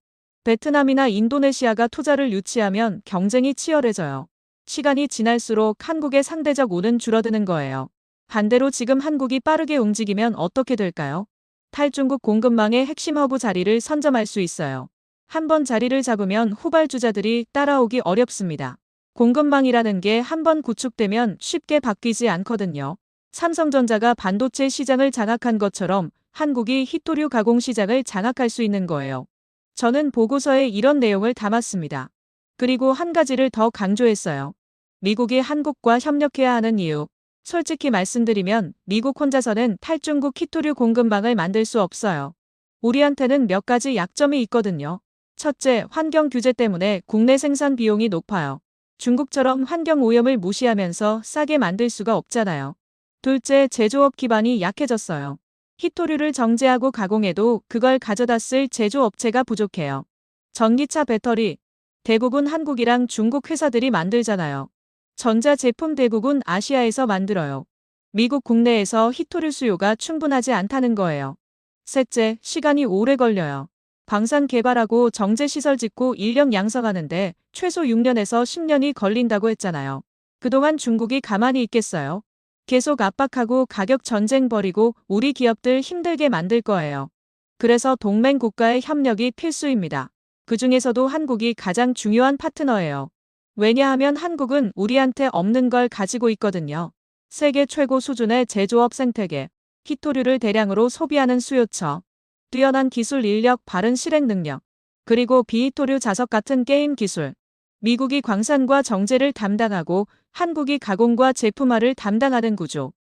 베트남이나 인도네시아가 투자를 유치하면 경쟁이 치열해져요. 시간이 지날수록 한국의 상대적 우는 줄어드는 거예요. 반대로 지금 한국이 빠르게 움직이면 어떻게 될까요? 탈중국 공급망의 핵심 허브 자리를 선점할 수 있어요. 한번 자리를 잡으면 후발주자들이 따라오기 어렵습니다. 공급망이라는 게 한번 구축되면 쉽게 바뀌지 않거든요. 삼성전자가 반도체 시장을 장악한 것처럼 한국이 히토류 가공 시장을 장악할 수 있는 거예요. 저는 보고서에 이런 내용을 담았습니다. 그리고 한 가지를 더 강조했어요. 미국이 한국과 협력해야 하는 이유. 솔직히 말씀드리면 미국 혼자서는 탈중국 히토류 공급망을 만들 수 없어요. 우리한테는 몇 가지 약점이 있거든요. 첫째, 환경 규제 때문에 국내 생산 비용이 높아요. 중국처럼 환경 오염을 무시하면서 싸게 만들 수가 없잖아요. 둘째, 제조업 기반이 약해졌어요. 히토류를 정제하고 가공해도 그걸 가져다 쓸 제조업체가 부족해요. 전기차 배터리, 대부분 한국이랑 중국 회사들이 만들잖아요. 전자제품 대부분 아시아에서 만들어요. 미국 국내에서 히토류 수요가 충분하지 않다는 거예요. 셋째, 시간이 오래 걸려요. 광산 개발하고 정제시설 짓고 인력 양성하는데 최소 6년에서 10년이 걸린다고 했잖아요. 그동안 중국이 가만히 있겠어요? 계속 압박하고 가격 전쟁 벌이고 우리 기업들 힘들게 만들 거예요. 그래서 동맹 국가의 협력이 필수입니다. 그 중에서도 한국이 가장 중요한 파트너예요. 왜냐하면 한국은 우리한테 없는 걸 가지고 있거든요. 세계 최고 수준의 제조업 생태계, 히토류를 대량으로 소비하는 수요처, 뛰어난 기술 인력, 바른 실행 능력, 그리고 비히토류 자석 같은 게임 기술. 미국이 광산과 정제를 담당하고 한국이 가공과 제품화를 담당하는 구조.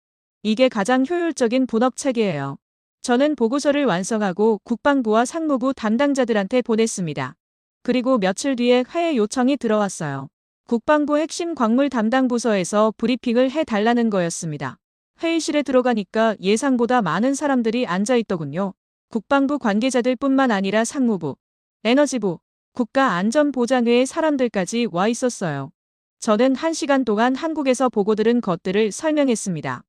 이게 가장 효율적인 분업 체계예요. 저는 보고서를 완성하고 국방부와 상무부 담당자들한테 보냈습니다. 그리고 며칠 뒤에 회의 요청이 들어왔어요. 국방부 핵심 광물 담당 부서에서 브리핑을 해달라는 거였습니다. 회의실에 들어가니까 예상보다 많은 사람들이 앉아 있더군요. 국방부 관계자들 뿐만 아니라 상무부, 에너지부, 국가안전보장회의 사람들까지 와 있었어요. 저는 1시간 동안 한국에서 보고 들은 것들을 설명했습니다.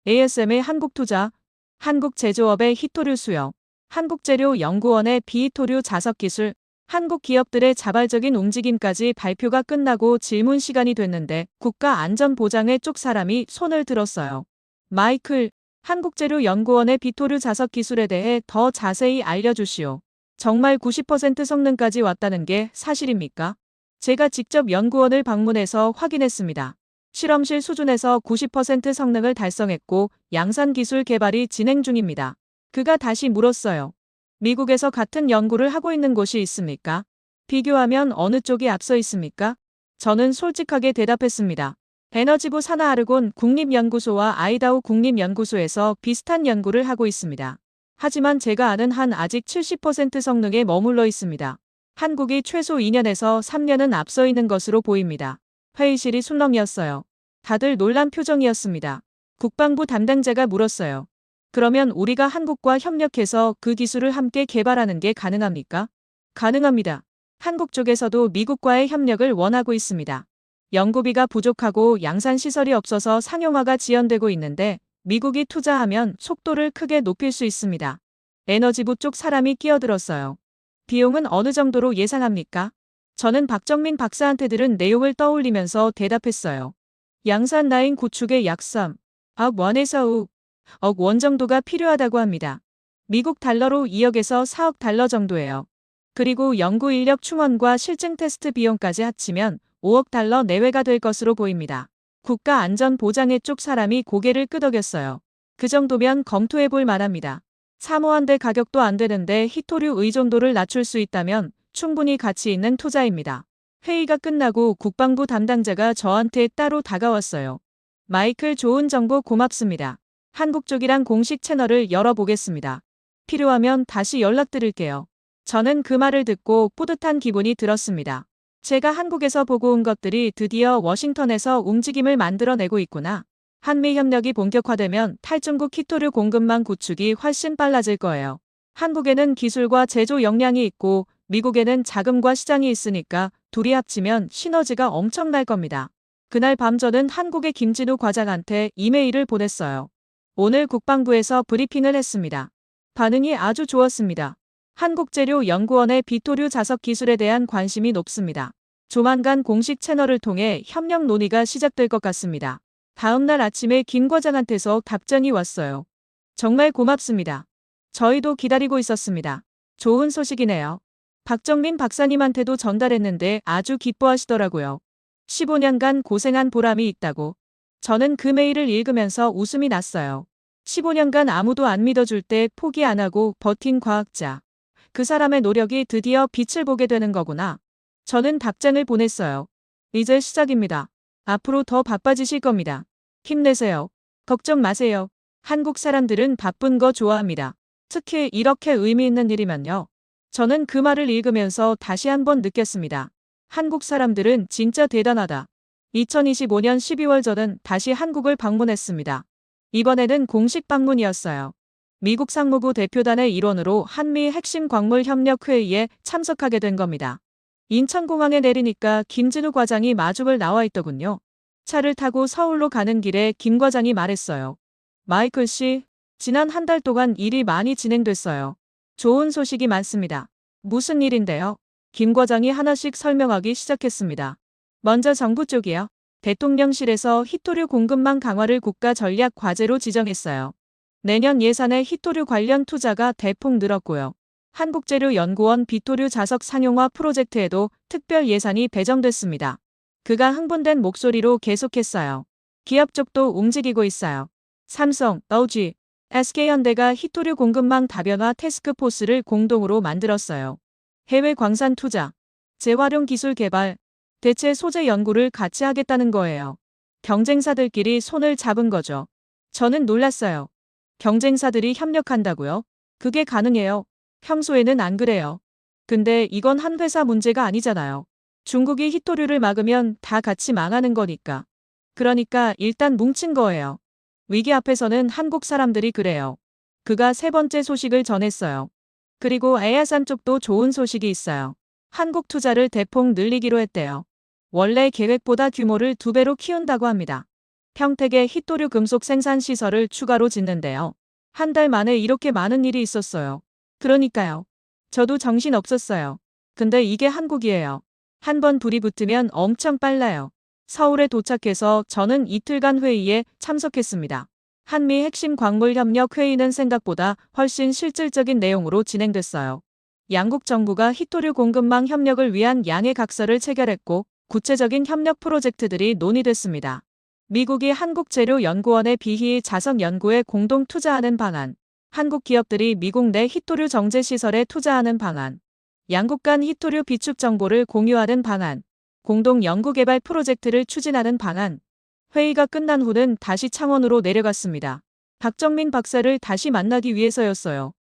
ASM의 한국투자, 한국제조업의 히토류 수요, 한국재료연구원의 비히토류 자석기술, 한국 기업들의 자발적인 움직임까지 발표가 끝나고 질문 시간이 됐는데 국가안전보장회 쪽 사람이 손을 들었어요. 마이클, 한국재료연구원의 비토류 자석 기술에 대해 더 자세히 알려주시오. 정말 90% 성능까지 왔다는 게 사실입니까? 제가 직접 연구원을 방문해서 확인했습니다. 실험실 수준에서 90% 성능을 달성했고 양산 기술 개발이 진행 중입니다. 그가 다시 물었어요. 미국에서 같은 연구를 하고 있는 곳이 있습니까? 비교하면 어느 쪽이 앞서 있습니까? 저는 솔직하게 대답했습니다. 에너지부 산하아르곤 국립연구소와 아이다호 국립연구소에서 비슷한 연구를 하고 있습니다. 하지만 제가 아는 한 아직 70% 성능에 머물러 있습니다. 한국이 최소 2년에서 3년은 앞서 있는 것으로 보입니다. 회의실이 술렁이었어요. 다들 놀란 표정이었습니다. 국방부 담당자가 물었어요. 그러면 우리가 한국과 협력해서 그 기술을 함께 개발하는 게 가능합니까? 가능합니다. 한국 쪽에서도 미국과의 협력을 원하고 있습니다. 연구비가 부족하고 양산시설이 없어서 상용화가 지연되고 있는데 미국이 투자하면 속도를 크게 높일 수 있습니다. 에너지부 쪽 사람이 끼어들었어요. 비용은 어느 정도로 예상합니까? 저는 박정민 박사한테 들은 내용을 떠올리면서 대답했어요. 양산 라인 구축에 약 3억 원에서 5억 원 정도가 필요하다고 합니다. 미국 달러로 2억에서 4억 달러 정도예요. 그리고 연구 인력 충원과 실증 테스트 비용까지 합치면 5억 달러 내외가 될 것으로 보입니다. 국가안전보장회 쪽 사람이 고개를 끄덕였어요. 그 정도면 검토해 볼 만합니다. 사모한데 가격도 안 되는데 히토류 의존도를 낮출 수 있다면 충분히 가치 있는 투자입니다. 회의가 끝나고 국방부 담당자가 저한테 따로 다가왔어요. 마이클, 좋은 정보 고맙습니다. 한국 쪽이랑 공식 채널을 열어보겠습니다. 필요하면 다시 연락드릴게요. 저는 그 말을 듣고 뿌듯한 기분이 들었습니다. 제가 한국에서 보고 온 것들이 드디어 워싱턴에서 움직임을 만들어내고 있구나. 한미 협력이 본격화되면 탈중국 히토류 공급망 구축이 훨씬 빨라질 거예요. 한국에는 기술과 제조 역량이 있고 미국에는 자금과 시장이 있으니까 둘이 합치면 시너지가 엄청날 겁니다. 그날 밤 저는 한국의 김진우 과장한테 이메일을 보냈어요. 오늘 국방부에서 브리핑을 했습니다. 반응이 아주 좋았습니다. 한국재료연구원의 비토류 자석 기술에 대한 관심이 높습니다. 조만간 공식 채널을 통해 협력 논의가 시작될 것 같습니다. 다음 날 아침에 김 과장한테서 답장이 왔어요. 정말 고맙습니다. 저희도 기다리고 있었습니다. 좋은 소식이네요. 박정민 박사님한테도 전달했는데 아주 기뻐하시더라고요. 15년간 고생한 보람이 있다고. 저는 그 메일을 읽으면서 웃음이 났어요. 15년간 아무도 안 믿어줄 때 포기 안 하고 버틴 과학자. 그 사람의 노력이 드디어 빛을 보게 되는 거구나. 저는 답장을 보냈어요. 이제 시작입니다. 앞으로 더 바빠지실 겁니다. 힘내세요. 걱정 마세요. 한국 사람들은 바쁜 거 좋아합니다. 특히 이렇게 의미 있는 일이면요. 저는 그 말을 읽으면서 다시 한번 느꼈습니다. 한국 사람들은 진짜 대단하다. 2025년 12월 저는 다시 한국을 방문했습니다. 이번에는 공식 방문이었어요. 미국 상무부 대표단의 일원으로 한미 핵심 광물 협력 회의에 참석하게 된 겁니다. 인천공항에 내리니까 김진우 과장이 마중을 나와 있더군요. 차를 타고 서울로 가는 길에 김 과장이 말했어요. 마이클 씨, 지난 한 달 동안 일이 많이 진행됐어요. 좋은 소식이 많습니다. 무슨 일인데요? 김 과장이 하나씩 설명하기 시작했습니다. 먼저 정부 쪽이요. 대통령실에서 히토류 공급망 강화를 국가 전략 과제로 지정했어요. 내년 예산에 히토류 관련 투자가 대폭 늘었고요. 한국재료연구원 비토류 자석 상용화 프로젝트에도 특별 예산이 배정됐습니다. 그가 흥분된 목소리로 계속했어요. 기업 쪽도 움직이고 있어요. 삼성, LG, SK현대가 히토류 공급망 다변화 태스크포스를 공동으로 만들었어요. 해외 광산 투자, 재활용 기술 개발, 대체 소재 연구를 같이 하겠다는 거예요. 경쟁사들끼리 손을 잡은 거죠. 저는 놀랐어요. 경쟁사들이 협력한다고요? 그게 가능해요. 평소에는 안 그래요. 근데 이건 한 회사 문제가 아니잖아요. 중국이 히토류를 막으면 다 같이 망하는 거니까. 그러니까 일단 뭉친 거예요. 위기 앞에서는 한국 사람들이 그래요. 그가 세 번째 소식을 전했어요. 그리고 에아산 쪽도 좋은 소식이 있어요. 한국 투자를 대폭 늘리기로 했대요. 원래 계획보다 규모를 2배로 키운다고 합니다. 평택에 히토류 금속 생산 시설을 추가로 짓는데요. 한 달 만에 이렇게 많은 일이 있었어요. 그러니까요. 저도 정신 없었어요. 근데 이게 한국이에요. 한번 불이 붙으면 엄청 빨라요. 서울에 도착해서 저는 이틀간 회의에 참석했습니다. 한미 핵심 광물 협력 회의는 생각보다 훨씬 실질적인 내용으로 진행됐어요. 양국 정부가 히토류 공급망 협력을 위한 양해 각서를 체결했고 구체적인 협력 프로젝트들이 논의됐습니다. 미국이 한국재료연구원의 비희 자석 연구에 공동 투자하는 방안, 한국 기업들이 미국 내 히토류 정제 시설에 투자하는 방안, 양국 간 히토류 비축 정보를 공유하는 방안, 공동 연구개발 프로젝트를 추진하는 방안. 회의가 끝난 후는 다시 창원으로 내려갔습니다. 박정민 박사를 다시 만나기 위해서였어요.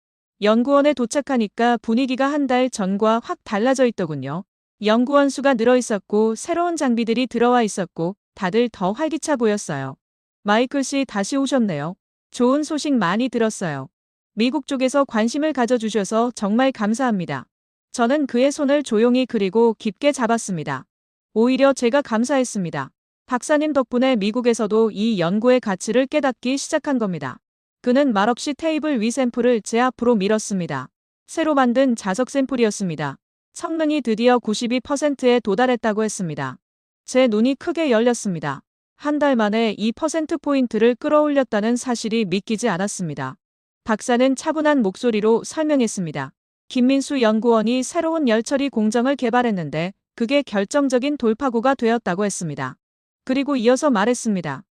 연구원에 도착하니까 분위기가 한 달 전과 확 달라져 있더군요. 연구원 수가 늘어 있었고 새로운 장비들이 들어와 있었고 다들 더 활기차 보였어요. 마이클 씨 다시 오셨네요. 좋은 소식 많이 들었어요. 미국 쪽에서 관심을 가져주셔서 정말 감사합니다. 저는 그의 손을 조용히 그리고 깊게 잡았습니다. 오히려 제가 감사했습니다. 박사님 덕분에 미국에서도 이 연구의 가치를 깨닫기 시작한 겁니다. 그는 말없이 테이블 위 샘플을 제 앞으로 밀었습니다. 새로 만든 자석 샘플이었습니다. 성능이 드디어 92%에 도달했다고 했습니다. 제 눈이 크게 열렸습니다. 한 달 만에 2%포인트를 끌어올렸다는 사실이 믿기지 않았습니다. 박사는 차분한 목소리로 설명했습니다. 김민수 연구원이 새로운 열처리 공정을 개발했는데 그게 결정적인 돌파구가 되었다고 했습니다. 그리고 이어서 말했습니다.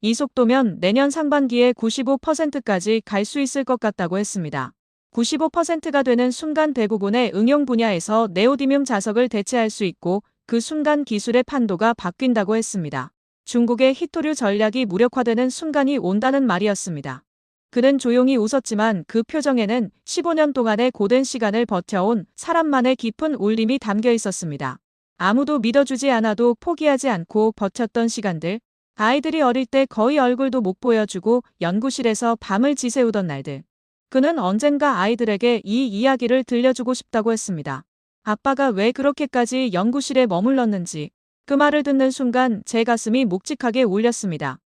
이 속도면 내년 상반기에 95%까지 갈 수 있을 것 같다고 했습니다. 95%가 되는 순간 대부분의 응용 분야에서 네오디뮴 자석을 대체할 수 있고 그 순간 기술의 판도가 바뀐다고 했습니다. 중국의 히토류 전략이 무력화되는 순간이 온다는 말이었습니다. 그는 조용히 웃었지만 그 표정에는 15년 동안의 고된 시간을 버텨온 사람만의 깊은 울림이 담겨 있었습니다. 아무도 믿어주지 않아도 포기하지 않고 버텼던 시간들, 아이들이 어릴 때 거의 얼굴도 못 보여주고 연구실에서 밤을 지새우던 날들. 그는 언젠가 아이들에게 이 이야기를 들려주고 싶다고 했습니다. 아빠가 왜 그렇게까지 연구실에 머물렀는지. 그 말을 듣는 순간 제 가슴이 묵직하게 울렸습니다.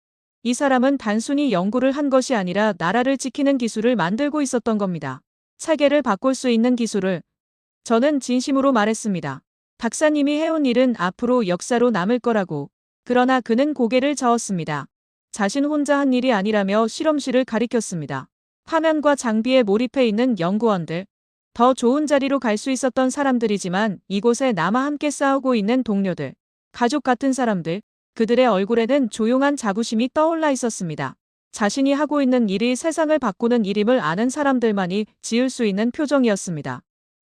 이 사람은 단순히 연구를 한 것이 아니라 나라를 지키는 기술을 만들고 있었던 겁니다. 세계를 바꿀 수 있는 기술을. 저는 진심으로 말했습니다. 박사님이 해온 일은 앞으로 역사로 남을 거라고. 그러나 그는 고개를 저었습니다. 자신 혼자 한 일이 아니라며 실험실을 가리켰습니다. 화면과 장비에 몰입해 있는 연구원들. 더 좋은 자리로 갈 수 있었던 사람들이지만 이곳에 남아 함께 싸우고 있는 동료들. 가족 같은 사람들. 그들의 얼굴에는 조용한 자부심이 떠올라 있었습니다. 자신이 하고 있는 일이 세상을 바꾸는 일임을 아는 사람들만이 지을 수 있는 표정이었습니다.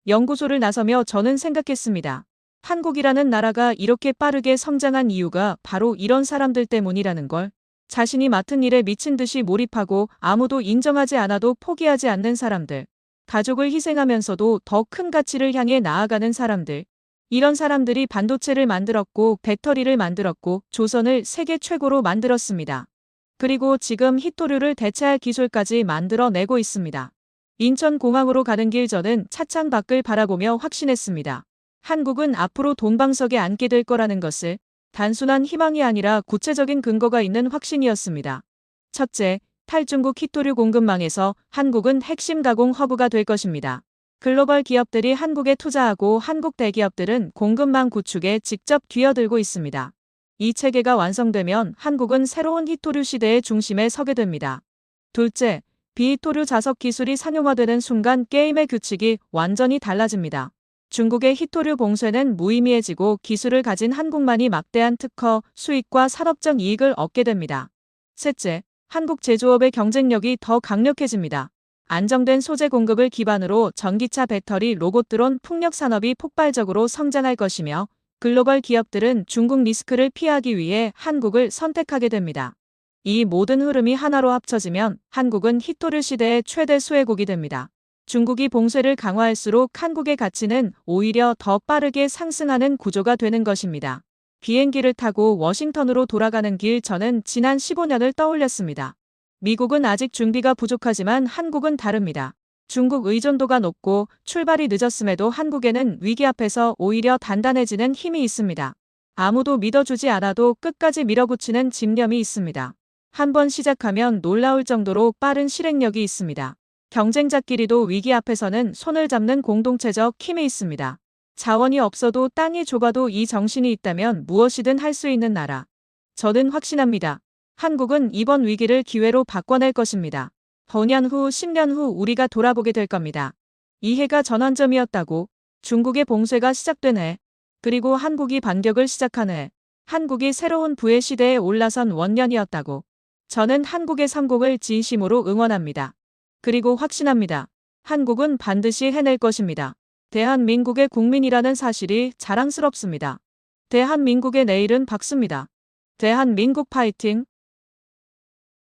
연구소를 나서며 저는 생각했습니다. 한국이라는 나라가 이렇게 빠르게 성장한 이유가 바로 이런 사람들 때문이라는 걸. 자신이 맡은 일에 미친 듯이 몰입하고 아무도 인정하지 않아도 포기하지 않는 사람들. 가족을 희생하면서도 더 큰 가치를 향해 나아가는 사람들. 이런 사람들이 반도체를 만들었고 배터리를 만들었고 조선을 세계 최고로 만들었습니다. 그리고 지금 히토류를 대체할 기술까지 만들어내고 있습니다. 인천공항으로 가는 길 저는 차창 밖을 바라보며 확신했습니다. 한국은 앞으로 돈방석에 앉게 될 거라는 것을. 단순한 희망이 아니라 구체적인 근거가 있는 확신이었습니다. 첫째, 탈중국 히토류 공급망에서 한국은 핵심 가공 허브가 될 것입니다. 글로벌 기업들이 한국에 투자하고 한국 대기업들은 공급망 구축에 직접 뛰어들고 있습니다. 이 체계가 완성되면 한국은 새로운 히토류 시대의 중심에 서게 됩니다. 둘째, 비히토류 자석 기술이 상용화되는 순간 게임의 규칙이 완전히 달라집니다. 중국의 히토류 봉쇄는 무의미해지고 기술을 가진 한국만이 막대한 특허, 수익과 산업적 이익을 얻게 됩니다. 셋째, 한국 제조업의 경쟁력이 더 강력해집니다. 안정된 소재 공급을 기반으로 전기차 배터리 로봇 드론 풍력 산업이 폭발적으로 성장할 것이며 글로벌 기업들은 중국 리스크를 피하기 위해 한국을 선택하게 됩니다. 이 모든 흐름이 하나로 합쳐지면 한국은 히토류 시대의 최대 수혜국이 됩니다. 중국이 봉쇄를 강화할수록 한국의 가치는 오히려 더 빠르게 상승하는 구조가 되는 것입니다. 비행기를 타고 워싱턴으로 돌아가는 길 저는 지난 15년을 떠올렸습니다. 미국은 아직 준비가 부족하지만 한국은 다릅니다. 중국 의존도가 높고 출발이 늦었음에도 한국에는 위기 앞에서 오히려 단단해지는 힘이 있습니다. 아무도 믿어주지 않아도 끝까지 밀어붙이는 집념이 있습니다. 한번 시작하면 놀라울 정도로 빠른 실행력이 있습니다. 경쟁자끼리도 위기 앞에서는 손을 잡는 공동체적 힘이 있습니다. 자원이 없어도 땅이 좁아도 이 정신이 있다면 무엇이든 할 수 있는 나라. 저는 확신합니다. 한국은 이번 위기를 기회로 바꿔낼 것입니다. 5년 후, 10년 후 우리가 돌아보게 될 겁니다. 이 해가 전환점이었다고. 중국의 봉쇄가 시작된 해. 그리고 한국이 반격을 시작한 해. 한국이 새로운 부의 시대에 올라선 원년이었다고. 저는 한국의 성공을 진심으로 응원합니다. 그리고 확신합니다. 한국은 반드시 해낼 것입니다. 대한민국의 국민이라는 사실이 자랑스럽습니다. 대한민국의 내일은 밝습니다. 대한민국 파이팅!